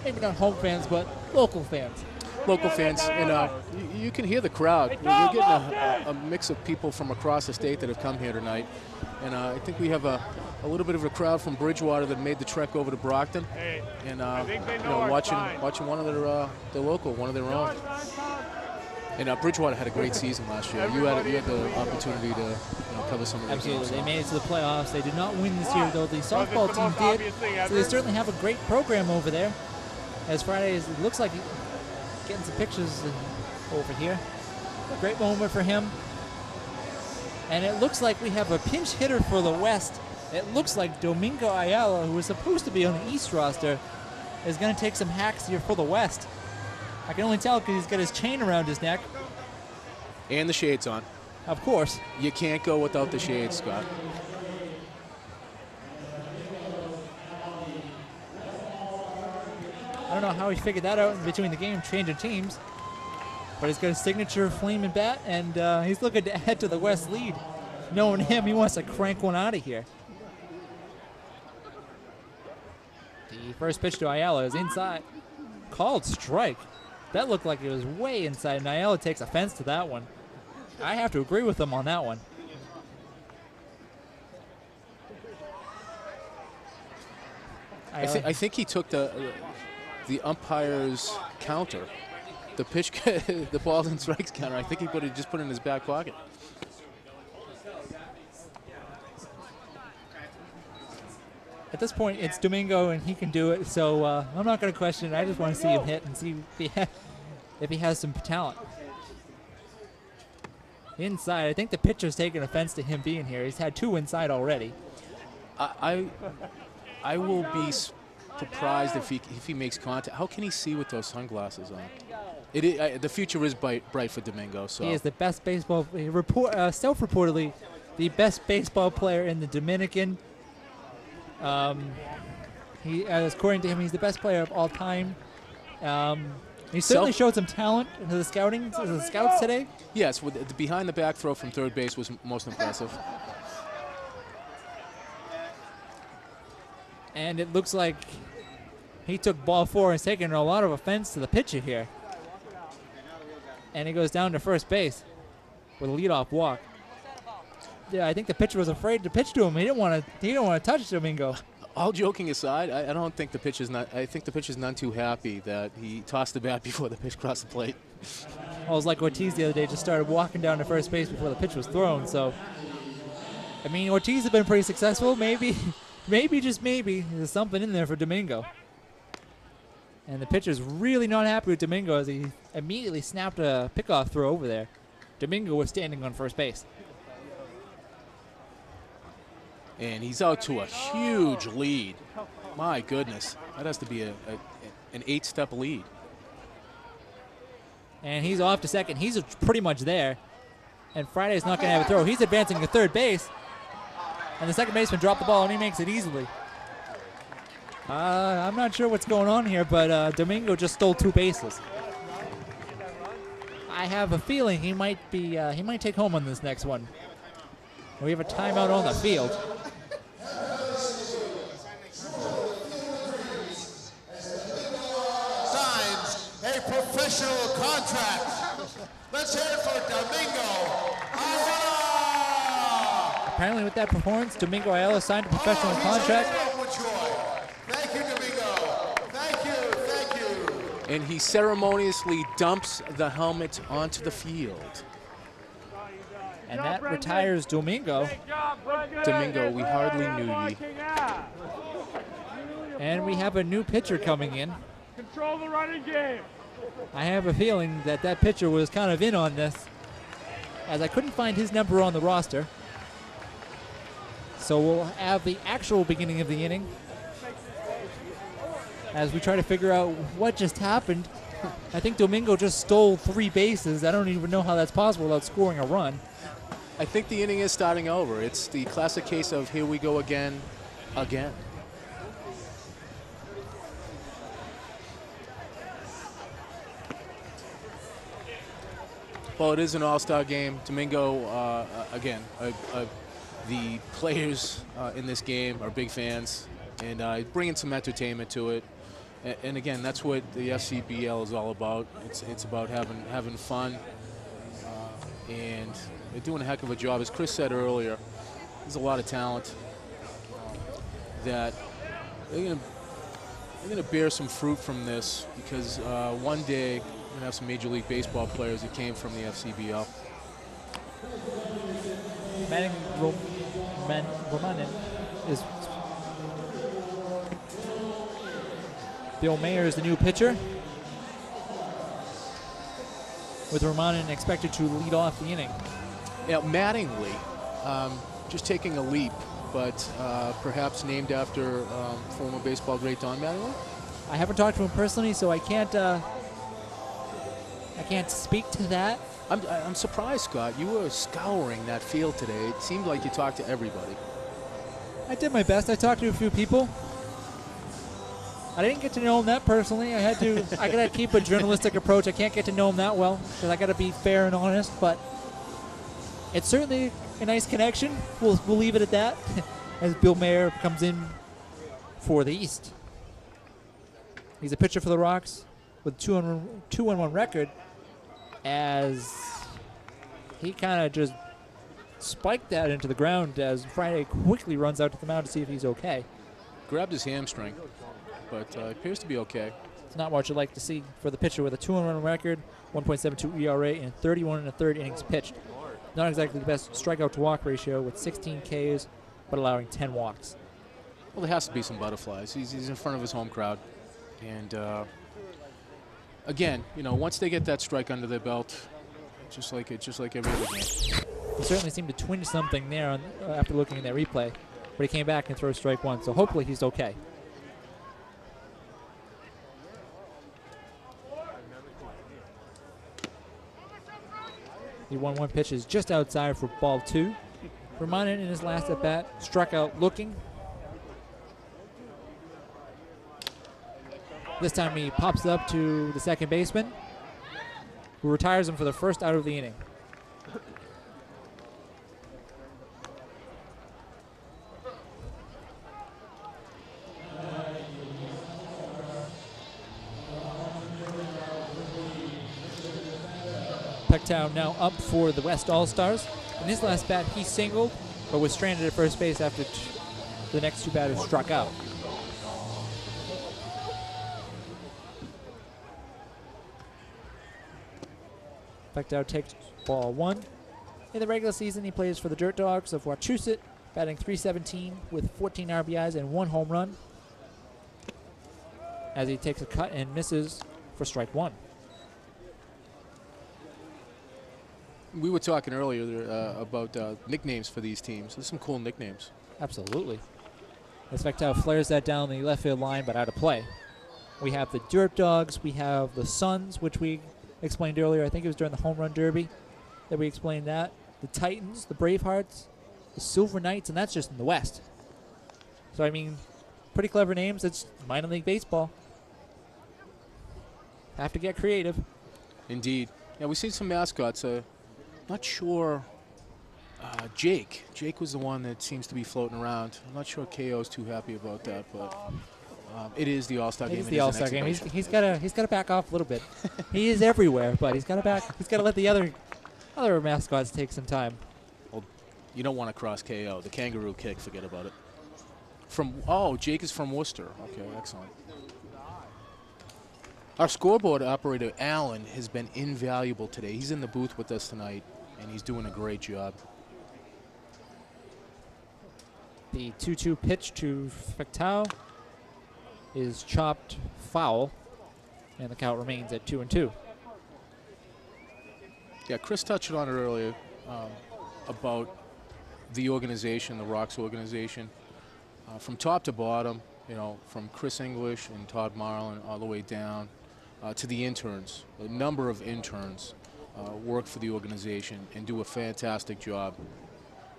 maybe not home fans, but local fans. Local fans, and you can hear the crowd. We're getting a mix of people from across the state that have come here tonight. And I think we have a little bit of a crowd from Bridgewater that made the trek over to Brockton. And watching one of their local, one of their own. And Bridgewater had a great season last year. You had the opportunity to cover some of the Absolutely. games. They made it to the playoffs. They did not win this year, though. The softball team did. So they certainly have a great program over there. as Friday it looks like he's getting some pictures over here. Great moment for him. And it looks like we have a pinch hitter for the West. It looks like Domingo Ayala, who was supposed to be on the East roster, is going to take some hacks here for the West. I can only tell because he's got his chain around his neck. And the shades on. Of course. You can't go without the shades, Scott. I don't know how he figured that out in between the game, changing teams. But he's got a signature flaming bat, and he's looking to head to the West lead. Knowing him, he wants to crank one out of here. The first pitch to Ayala is inside. Called strike. That looked like it was way inside, and Ayala takes offense to that one. I have to agree with him on that one. I think he took the umpire's counter, the pitch, the balls and strikes counter. I think he just put it in his back pocket. At this point, it's Domingo, and he can do it, so I'm not going to question it. I just want to see him hit and see if he has some talent. Inside, I think the pitcher's taking offense to him being here. He's had 2 inside already. I will be surprised if he makes contact. How can he see with those sunglasses on? The future is bright for Domingo. So he is the best baseball. Self-reportedly, the best baseball player in the Dominican. According to him, he's the best player of all time. He certainly showed some talent in the scouts today. Yes, with the behind-the-back throw from third base was most impressive. And it looks like he took ball 4 and is taking a lot of offense to the pitcher here. And he goes down to first base with a leadoff walk. Yeah, I think the pitcher was afraid to pitch to him. He didn't want to touch Domingo. All joking aside, I don't think the pitcher's not. I think the pitcher's none too happy that he tossed the bat before the pitch crossed the plate. Well, it was like Ortiz the other day, just started walking down to first base before the pitch was thrown. So, I mean, Ortiz has been pretty successful. Maybe, just maybe, there's something in there for Domingo. And the pitcher's really not happy with Domingo as he immediately snapped a pickoff throw over there. Domingo was standing on first base. And he's out to a huge lead. My goodness, that has to be an 8-step lead. And he's off to second. He's pretty much there. And Friday's not going to have a throw. He's advancing to third base. And the second baseman dropped the ball, and he makes it easily. I'm not sure what's going on here, but Domingo just stole 2 bases. I have a feeling he might take home on this next one. We have a timeout on the field. Signs a professional contract. Let's hear it for Domingo Ayala. Apparently with that performance, Domingo Ayala signed a professional contract. Thank you, Domingo. Thank you. And he ceremoniously dumps the helmet onto the field. And that retires Domingo. Domingo, we hardly knew ye. And we have a new pitcher coming in. Control the running game. I have a feeling that pitcher was kind of in on this, as I couldn't find his number on the roster. So we'll have the actual beginning of the inning as we try to figure out what just happened. I think Domingo just stole 3 bases. I don't even know how that's possible without scoring a run. I think the inning is starting over. It's the classic case of here we go again. Well, it is an all-star game. Domingo, again, the players in this game are big fans and bringing some entertainment to it. And again, that's what the FCBL is all about. It's about having fun, and they're doing a heck of a job. As Chris said earlier, there's a lot of talent that they're gonna bear some fruit from this, because one day we're gonna have some Major League Baseball players that came from the FCBL. Manning Romanen is Bill Mayer is the new pitcher, with Romanen expected to lead off the inning. Yeah, Mattingly, just taking a leap, but perhaps named after former baseball great Don Mattingly? I haven't talked to him personally, so I can't speak to that. I'm surprised, Scott. You were scouring that field today. It seemed like you talked to everybody. I did my best. I talked to a few people. I didn't get to know him that personally. I gotta keep a journalistic approach. I can't get to know him that well because I gotta be fair and honest. But it's certainly a nice connection. We'll leave it at that. As Bill Mayer comes in for the East. He's a pitcher for the Rocks with a 2-1 record. As he kind of just spiked that into the ground as Friday quickly runs out to the mound to see if he's okay. Grabbed his hamstring, but appears to be okay. It's not what you'd like to see for the pitcher with a 2-1 record, 1.72 ERA, and 31 1/3 innings pitched. Not exactly the best strikeout to walk ratio with 16 Ks, but allowing 10 walks. Well, there has to be some butterflies. He's in front of his home crowd, and again, once they get that strike under their belt, just like every other game. He certainly seemed to twinge something there after looking at that replay, but he came back and threw strike one, so hopefully he's okay. The 1-1 pitch is just outside for ball 2. Romanen in his last at bat struck out looking. This time he pops up to the second baseman, who retires him for the first out of the inning. Pectow now up for the West All-Stars. In his last bat, he singled, but was stranded at first base after the next two batters struck out. Pectow takes ball 1. In the regular season, he plays for the Dirt Dogs of Wachusett, batting .317 with 14 RBIs and 1 home run, as he takes a cut and misses for strike 1. We were talking earlier about nicknames for these teams. There's some cool nicknames. Absolutely. As Pectow flares that down the left field line, but out of play. We have the Dirt Dogs. We have the Suns, which we explained earlier. I think it was during the Home Run Derby that we explained that. The Titans, the Bravehearts, the Silver Knights, and that's just in the West. So, I mean, pretty clever names. It's minor league baseball. Have to get creative. Indeed. Yeah, we've seen some mascots. Not sure. Jake. Jake was the one that seems to be floating around. I'm not sure KO's too happy about that, but it is the All-Star game. It is the All-Star game. He's got to back off a little bit. He is everywhere, but he's got to back. He's got to let the other mascots take some time. Well, you don't want to cross KO. The kangaroo kick. Forget about it. Jake is from Worcester. Okay, excellent. Our scoreboard operator, Alan, has been invaluable today. He's in the booth with us tonight, and he's doing a great job. The 2-2 pitch to Pectow is chopped foul, and the count remains at 2-2. Yeah, Chris touched on it earlier about the organization, the Rocks organization. From top to bottom, from Chris English and Todd Marlin all the way down to the interns. A number of interns work for the organization and do a fantastic job.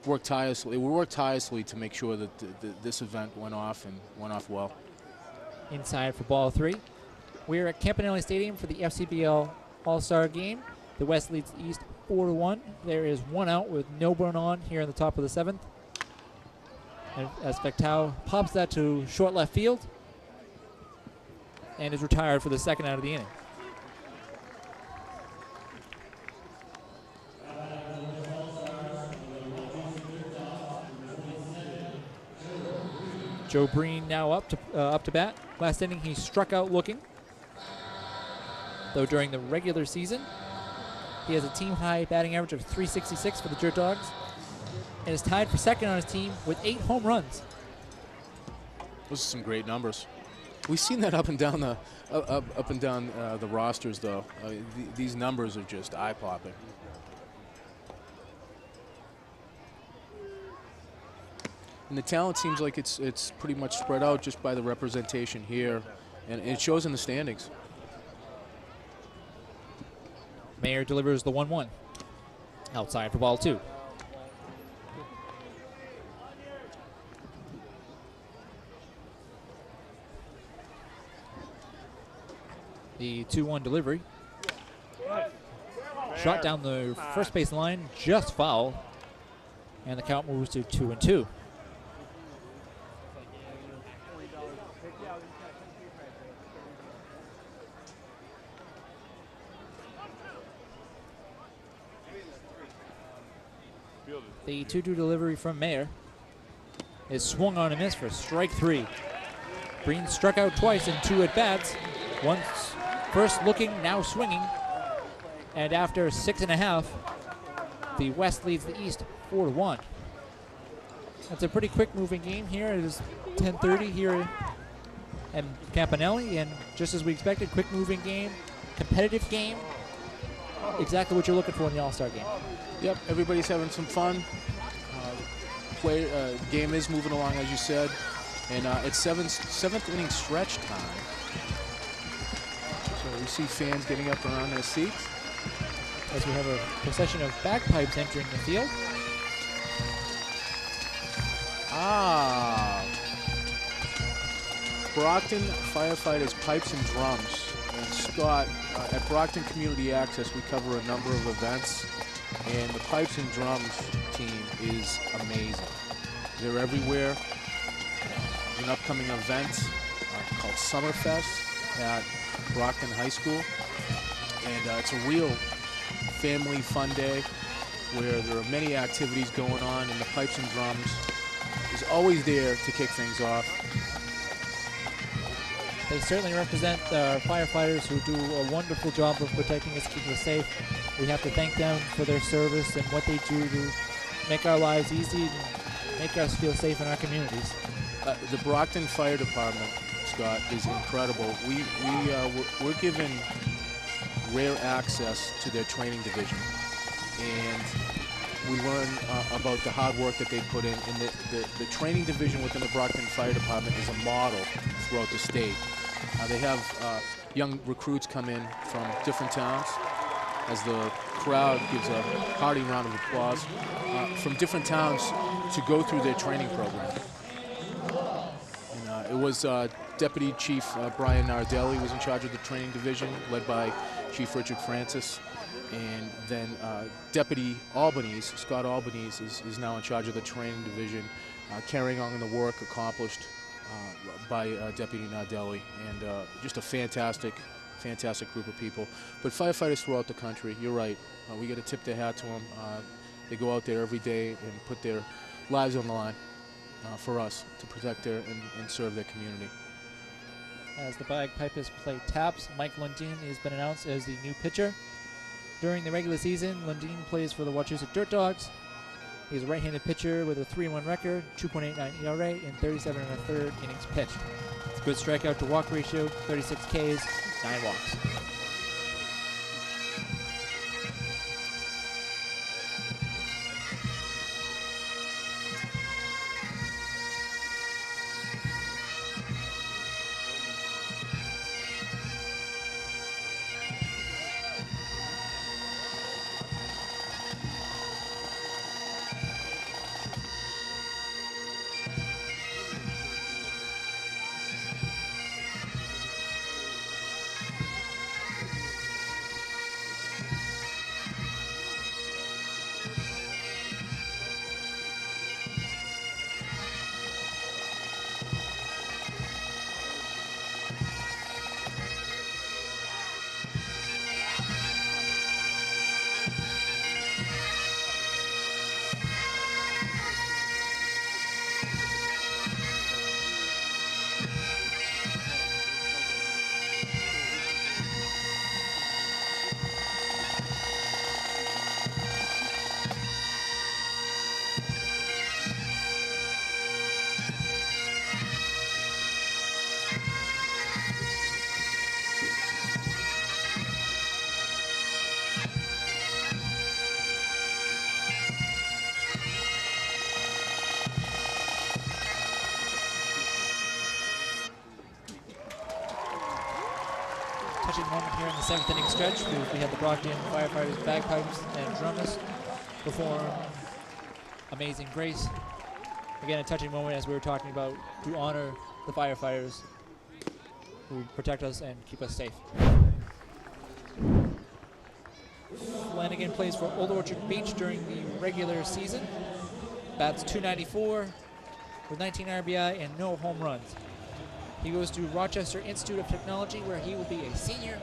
We work tirelessly to make sure that this event went off well. Inside for ball 3. We're at Campanelli Stadium for the FCBL All-Star Game. The West leads the East 4-1. There is one out with no burn on here in the top of the 7th. And as Pectow pops that to short left field and is retired for the second out of the inning. Joe Breen now up to bat. Last inning he struck out looking. Though during the regular season, he has a team-high batting average of .366 for the Dirt Dogs and is tied for second on his team with 8 home runs. Those are some great numbers. We've seen that up and down the rosters, though. These numbers are just eye-popping. And the talent seems like it's pretty much spread out just by the representation here, and it shows in the standings. Mayer delivers the 1-1. Outside for ball 2. The 2-1 delivery. Shot down the first base line, just foul. And the count moves to 2-2. The 2-2 delivery from Mayer is swung on and missed for strike 3. Breen struck out twice in 2 at-bats. Once first looking, now swinging. And after 6.5, the West leads the East 4-1. That's a pretty quick moving game here. It is 10:30 here at Campanelli, and just as we expected, quick moving game, competitive game. Exactly what you're looking for in the All-Star game. Yep, everybody's having some fun. Game is moving along, as you said, and it's seventh inning stretch time. So we see fans getting up around their seats. As we have a procession of bagpipes entering the field. Brockton Firefighters Pipes and Drums. And Scott, at Brockton Community Access, we cover a number of events, and the Pipes and Drums team is amazing. They're everywhere. There's an upcoming event called Summerfest at Brockton High School, and it's a real family fun day where there are many activities going on, and the Pipes and Drums is always there to kick things off. They certainly represent firefighters who do a wonderful job of protecting us, keeping us safe. We have to thank them for their service and what they do to make our lives easy and make us feel safe in our communities. The Brockton Fire Department, Scott, is incredible. We're given rare access to their training division, and we learn about the hard work that they put in. And the training division within the Brockton Fire Department is a model throughout the state. They have young recruits come in from different towns, as the crowd gives a hearty round of applause, from different towns to go through their training program. And it was Deputy Chief Brian Nardelli was in charge of the training division, led by Chief Richard Francis. And then Deputy Albanese, Scott Albanese, is now in charge of the training division, carrying on the work accomplished by Deputy Nardelli. And just a fantastic group of people. But firefighters throughout the country, you're right. We got to tip their hat to them. They go out there every day and put their lives on the line for us to protect and serve their community. As the bagpipers play taps, Mike Lundin has been announced as the new pitcher. During the regular season, Lundin plays for the Wachusett Dirt Dogs. He's a right-handed pitcher with a 3-1 record, 2.89 ERA, and 37 1/3 innings pitched. It's a good strikeout to walk ratio, 36 Ks, 9 walks. touching moment here in the 7th inning stretch. We had the Brockton Firefighters bagpipes and drummers perform Amazing Grace. Again, a touching moment, as we were talking about, to honor the firefighters who protect us and keep us safe. Flanagan plays for Old Orchard Beach during the regular season. Bats .294 with 19 RBI and no home runs. He goes to Rochester Institute of Technology, where he will be a senior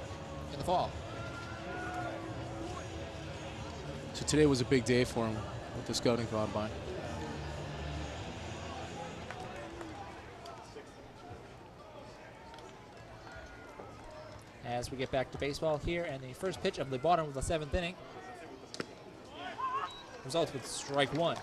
in the fall. So today was a big day for him with the scouting combine. As we get back to baseball here, and the first pitch of the bottom of the 7th inning results with strike 1.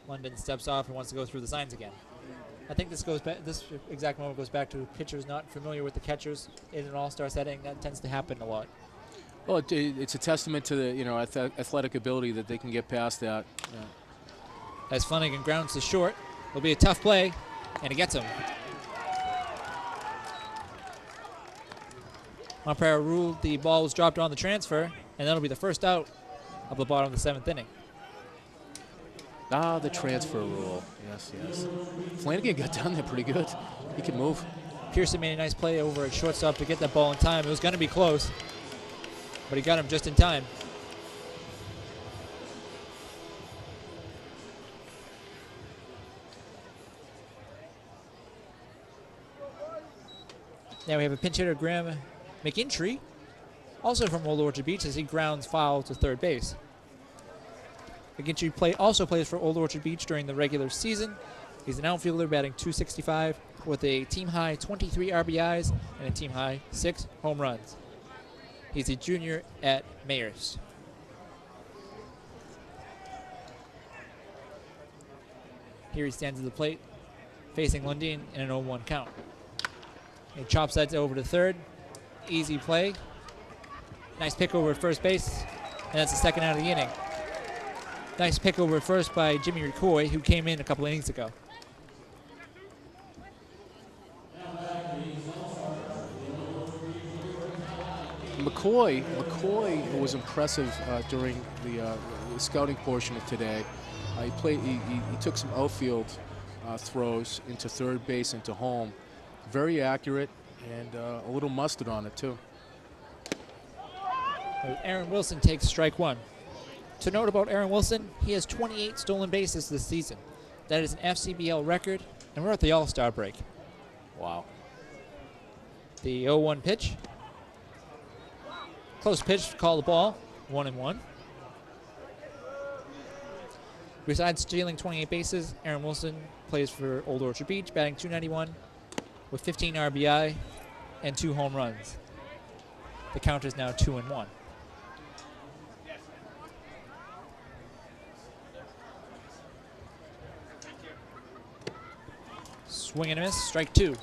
London steps off and wants to go through the signs again. I think this goes back. This exact moment goes back to pitchers not familiar with the catchers in an all-star setting. That tends to happen a lot. Well, it's a testament to the athletic ability that they can get past that. Yeah. As Flanagan grounds to short, it'll be a tough play, and he gets him. Umpire ruled the ball was dropped on the transfer, and that'll be the first out of the bottom of the 7th inning. Ah, the transfer rule. Yes, yes. Flanagan got down there pretty good. He can move. Pearson made a nice play over at shortstop to get that ball in time. It was going to be close, but he got him just in time. Now we have a pinch hitter, Graham McIntry, also from Old Orchard Beach, as he grounds foul to third base. McGinty also plays for Old Orchard Beach during the regular season. He's an outfielder batting .265 with a team-high 23 RBIs and a team-high 6 home runs. He's a junior at Mayors. Here he stands at the plate, facing Lundin in an 0-1 count. He chops that over to third. Easy play. Nice pick over at first base, and that's the second out of the inning. Nice pick over at first by Jimmy Ricoy, who came in a couple innings ago. McCoy was impressive during the scouting portion of today. He took some outfield throws into third base, into home. Very accurate, and a little mustard on it too. Aaron Wilson takes strike 1. To note about Aaron Wilson, he has 28 stolen bases this season. That is an FCBL record, and we're at the All-Star break. Wow. The 0-1 pitch. Close pitch, call the ball, 1-1. Besides stealing 28 bases, Aaron Wilson plays for Old Orchard Beach, batting .291 with 15 RBI and 2 home runs. The count is now 2-1. Swing and a miss, strike 2.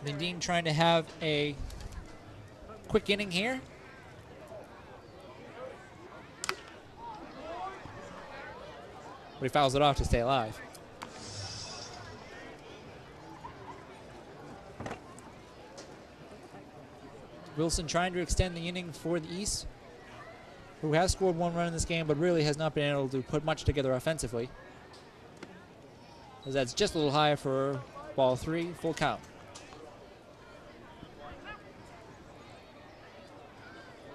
Lundin trying to have a quick inning here. But he fouls it off to stay alive. Wilson trying to extend the inning for the East, who has scored 1 run in this game, but really has not been able to put much together offensively. As that's just a little high for ball 3, full count.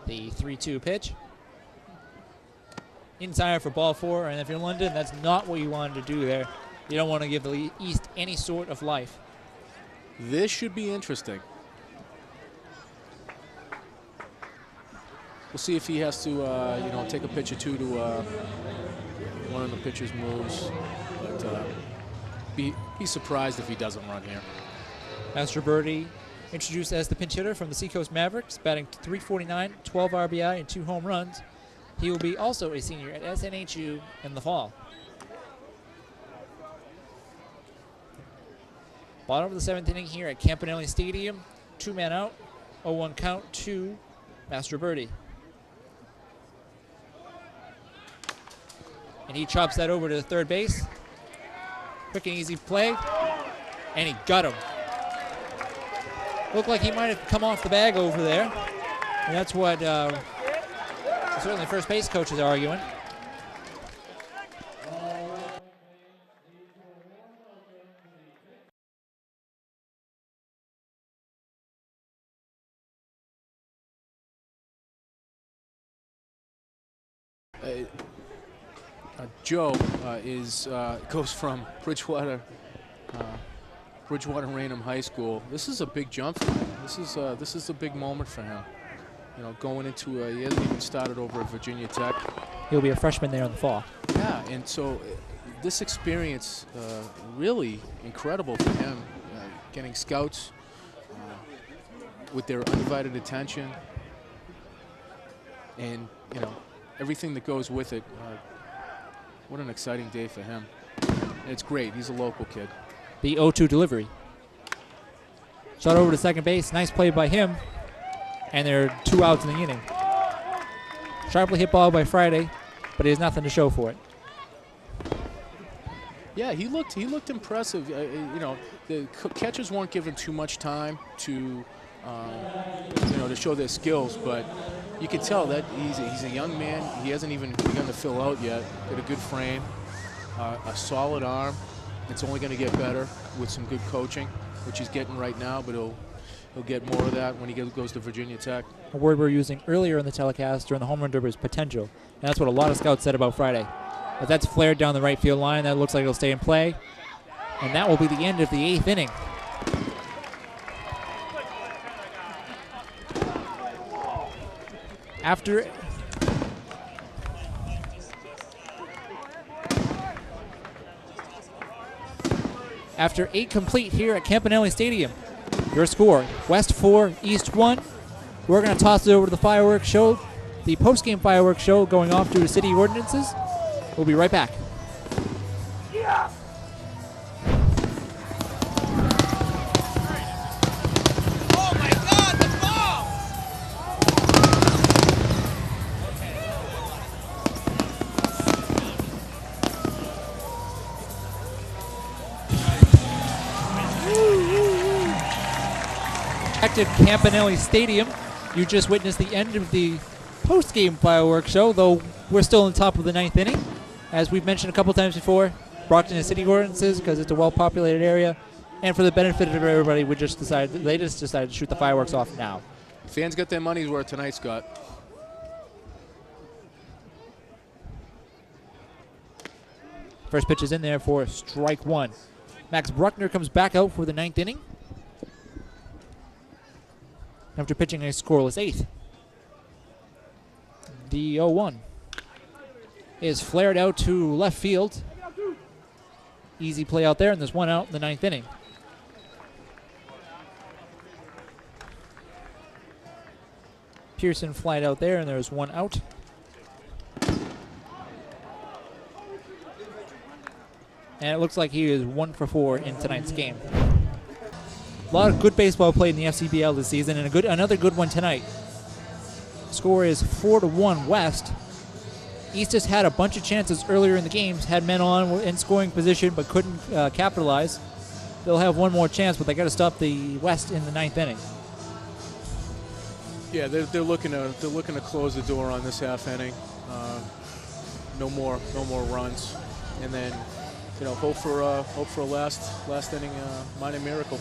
The 3-2 pitch. Inside for ball 4, and if you're London, that's not what you wanted to do there. You don't want to give the East any sort of life. This should be interesting. We'll see if he has to, take a pitch or two to one of the pitcher's moves. But be surprised if he doesn't run here. Master Birdie, introduced as the pinch hitter from the Seacoast Mavericks, batting .349, 12 RBI, and 2 home runs. He will be also a senior at SNHU in the fall. Bottom of the 7th inning here at Campanelli Stadium. 2-man out, 0-1 count to Master Birdie. And he chops that over to third base. Quick and easy play, and he got him. Looked like he might have come off the bag over there. And that's what certainly first base coach is arguing. Joe goes from Bridgewater Raynham High School. This is a big jump for him. This is a big moment for him. You know, going into he hasn't even started over at Virginia Tech. He'll be a freshman there in the fall. Yeah, and so this experience really incredible for him. Getting scouts with their undivided attention, and you know everything that goes with it. What an exciting day for him. And it's great. He's a local kid. The 0-2 delivery. Shot over to second base. Nice play by him. And there are 2 outs in the inning. Sharply hit ball by Friday, but he has nothing to show for it. Yeah, he looked impressive. You know, the catchers weren't given too much time to to show their skills, but you can tell that he's a young man. He hasn't even begun to fill out yet. Got a good frame, a solid arm. It's only going to get better with some good coaching, which he's getting right now, but he'll get more of that when he goes to Virginia Tech. A word we were using earlier in the telecast during the home run derby is potential, and that's what a lot of scouts said about Friday. But that's flared down the right field line. That looks like it'll stay in play, and that will be the end of the 8th inning. After 8 complete here at Campanelli Stadium, your score, West 4, East 1. We're going to toss it over to the fireworks show, the post-game fireworks show going off due to city ordinances. We'll be right back. Yeah. Campanelli Stadium. You just witnessed the end of the post-game fireworks show, though we're still on top of the 9th inning. As we've mentioned a couple times before, Brockton has city ordinances because it's a well-populated area, and for the benefit of everybody, they just decided to shoot the fireworks off now. Fans got their money's worth tonight, Scott. First pitch is in there for strike 1. Max Bruckner comes back out for the 9th inning after pitching a scoreless 8th. The 0-1 is flared out to left field. Easy play out there, and there's 1 out in the 9th inning. Pearson flied out there, and there's 1 out. And it looks like he is 1 for 4 in tonight's game. A lot of good baseball played in the FCBL this season, and another good one tonight. Score is 4-1 West. East has had a bunch of chances earlier in the games, had men on in scoring position, but couldn't capitalize. They'll have one more chance, but they got to stop the West in the 9th inning. Yeah, they're looking to close the door on this half inning. No more runs, and then hope for a last inning minor miracle.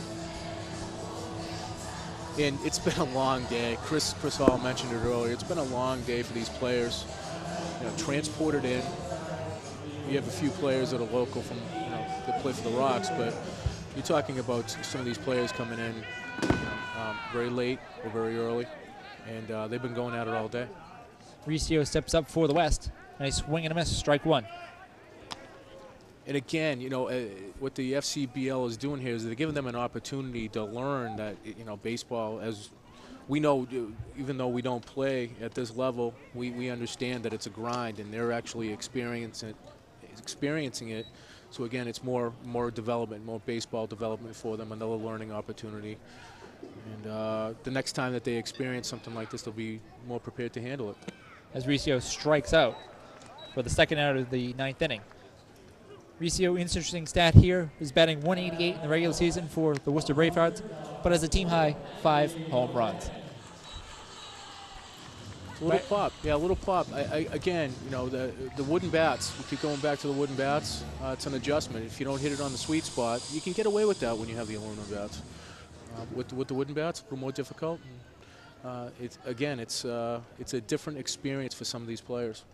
And it's been a long day. Chris Hall mentioned it earlier. It's been a long day for these players. Transported in. You have a few players that are local from that play for the Rocks, but you're talking about some of these players coming in very late or very early, and they've been going at it all day. Riccio steps up for the West. Nice swing and a miss. Strike 1. And again, what the FCBL is doing here is they're giving them an opportunity to learn that, baseball, as we know, even though we don't play at this level, we understand that it's a grind, and they're actually experiencing it So again, it's more development, more baseball development for them, another learning opportunity. And the next time that they experience something like this, they'll be more prepared to handle it. As Riccio strikes out for the second out of the 9th inning. Riccio, interesting stat here, is batting 188 in the regular season for the Worcester Bravehearts, but has a team high 5 home runs. A little pop, yeah, a little pop. Again, you know, the wooden bats, we keep going back to the wooden bats, it's an adjustment. If you don't hit it on the sweet spot, you can get away with that when you have the aluminum bats. With the wooden bats, a little more difficult. It's a different experience for some of these players.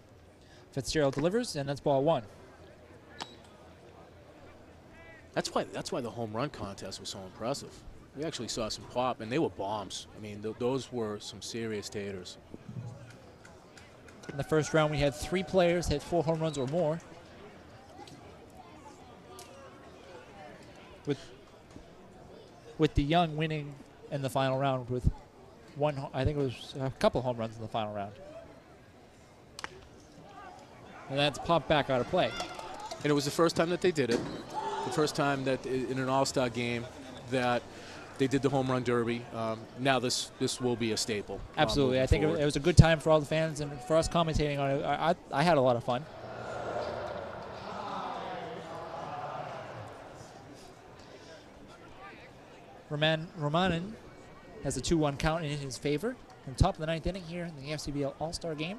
Fitzgerald delivers, and that's ball 1. That's why the home run contest was so impressive. We actually saw some pop, and they were bombs. I mean, those were some serious taters. In the first round, we had 3 players hit 4 home runs or more. With the Young winning in the final round with I think it was a couple home runs in the final round. And that's popped back out of play. And it was the first time that they did it. The first time that in an all-star game that they did the home run derby. Now this will be a staple. Absolutely. I think it was a good time for all the fans and for us commentating on it. I had a lot of fun. Romanen has a 2-1 count in his favor. On top of the 9th inning here in the FCBL All-Star game.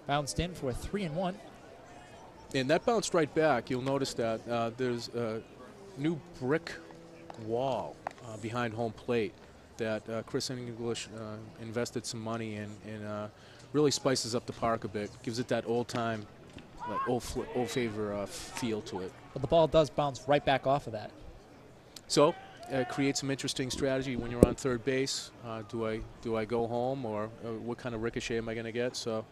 Bounced in for a 3-1. And that bounced right back. You'll notice that there's a new brick wall behind home plate that Chris English invested some money in and really spices up the park a bit. Gives it that old-time, like old favor feel to it. But the ball does bounce right back off of that. So create some interesting strategy when you're on third base. Do I go home, or what kind of ricochet am I going to get? So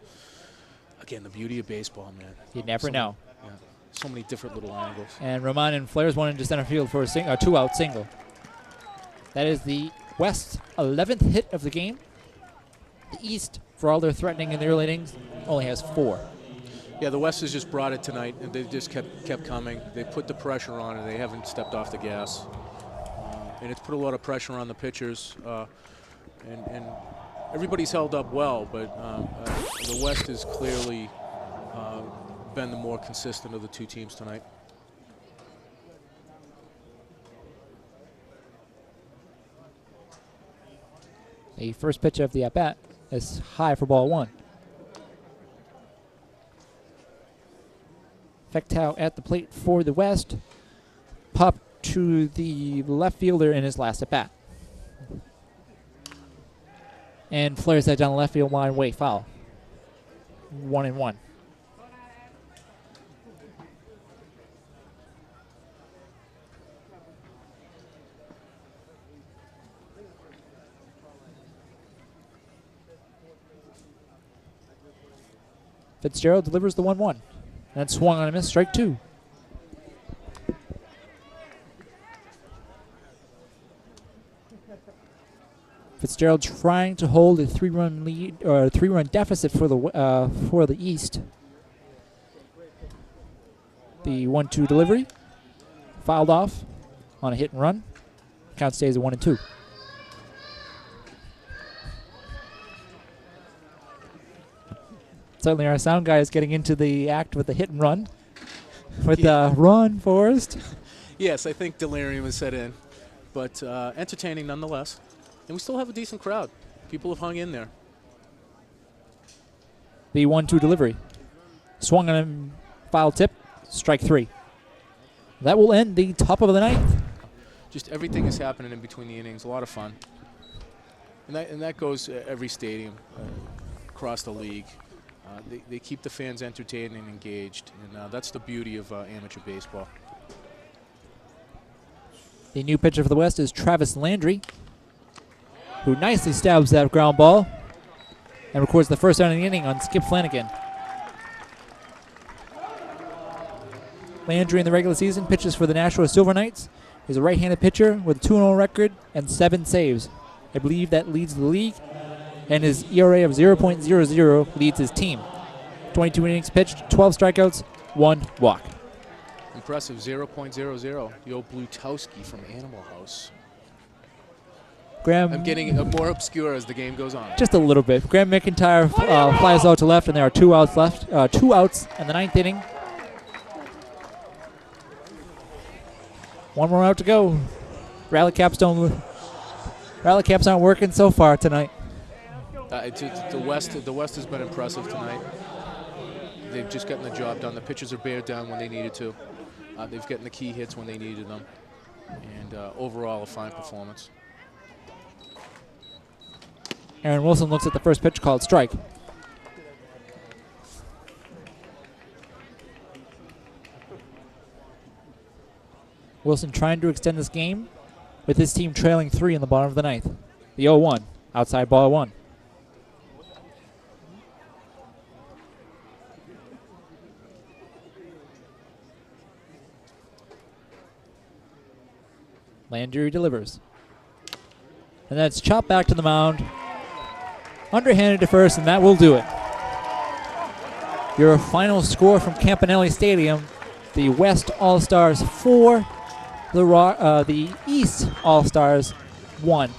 again, the beauty of baseball, man. You never know. Yeah, so many different little angles. And Romanen flares one into center field for a 2-out single. That is the West 11th hit of the game. The East, for all their threatening in the early innings, only has 4. Yeah, the West has just brought it tonight, and they've just kept coming. They put the pressure on, and they haven't stepped off the gas. And it's put a lot of pressure on the pitchers. And everybody's held up well, but the West has clearly been the more consistent of the two teams tonight. The first pitch of the at-bat is high for ball 1. Fectow at the plate for the West. Pop to the left fielder in his last at-bat. And flares that down the left field line, way foul. 1-1. Fitzgerald delivers the 1-1. And swung on a miss, strike 2. Fitzgerald trying to hold a 3-run lead or a 3-run deficit for the East. The 1-2 delivery fouled off on a hit and run. Count stays at 1-2. Certainly our sound guy is getting into the act with the hit and run. With the run, Forrest. Yes, I think delirium is set in, but entertaining nonetheless. And we still have a decent crowd. People have hung in there. The 1-2 delivery. Swung on a foul tip. Strike 3. That will end the top of the 9th. Just everything is happening in between the innings. A lot of fun. And that goes every stadium across the league. They keep the fans entertained and engaged. And that's the beauty of amateur baseball. The new pitcher for the West is Travis Landry, who nicely stabs that ground ball and records the first out of the inning on Skip Flanagan. Landry in the regular season pitches for the Nashua Silver Knights. He's a right-handed pitcher with a 2-0 record and 7 saves. I believe that leads the league, and his ERA of 0.00 leads his team. 22 innings pitched, 12 strikeouts, 1 walk. Impressive, 0.00. The old Blutowski from Animal House. Graham, I'm getting more obscure as the game goes on. just a little bit. Graham McIntyre flies out to left, and there are 2 outs left. 2 outs in the 9th inning. 1 more out to go. Rally caps aren't working so far tonight. The West has been impressive tonight. They've just gotten the job done. The pitchers are bared down when they needed to. They've gotten the key hits when they needed them. And overall, a fine performance. Aaron Wilson looks at the first pitch called strike. Wilson trying to extend this game with his team trailing 3 in the bottom of the 9th. The 0-1, outside ball 1. Landry delivers. And that's chopped back to the mound. Underhanded to first, and that will do it. Your final score from Campanelli Stadium, the West All-Stars 4, the East All-Stars 1.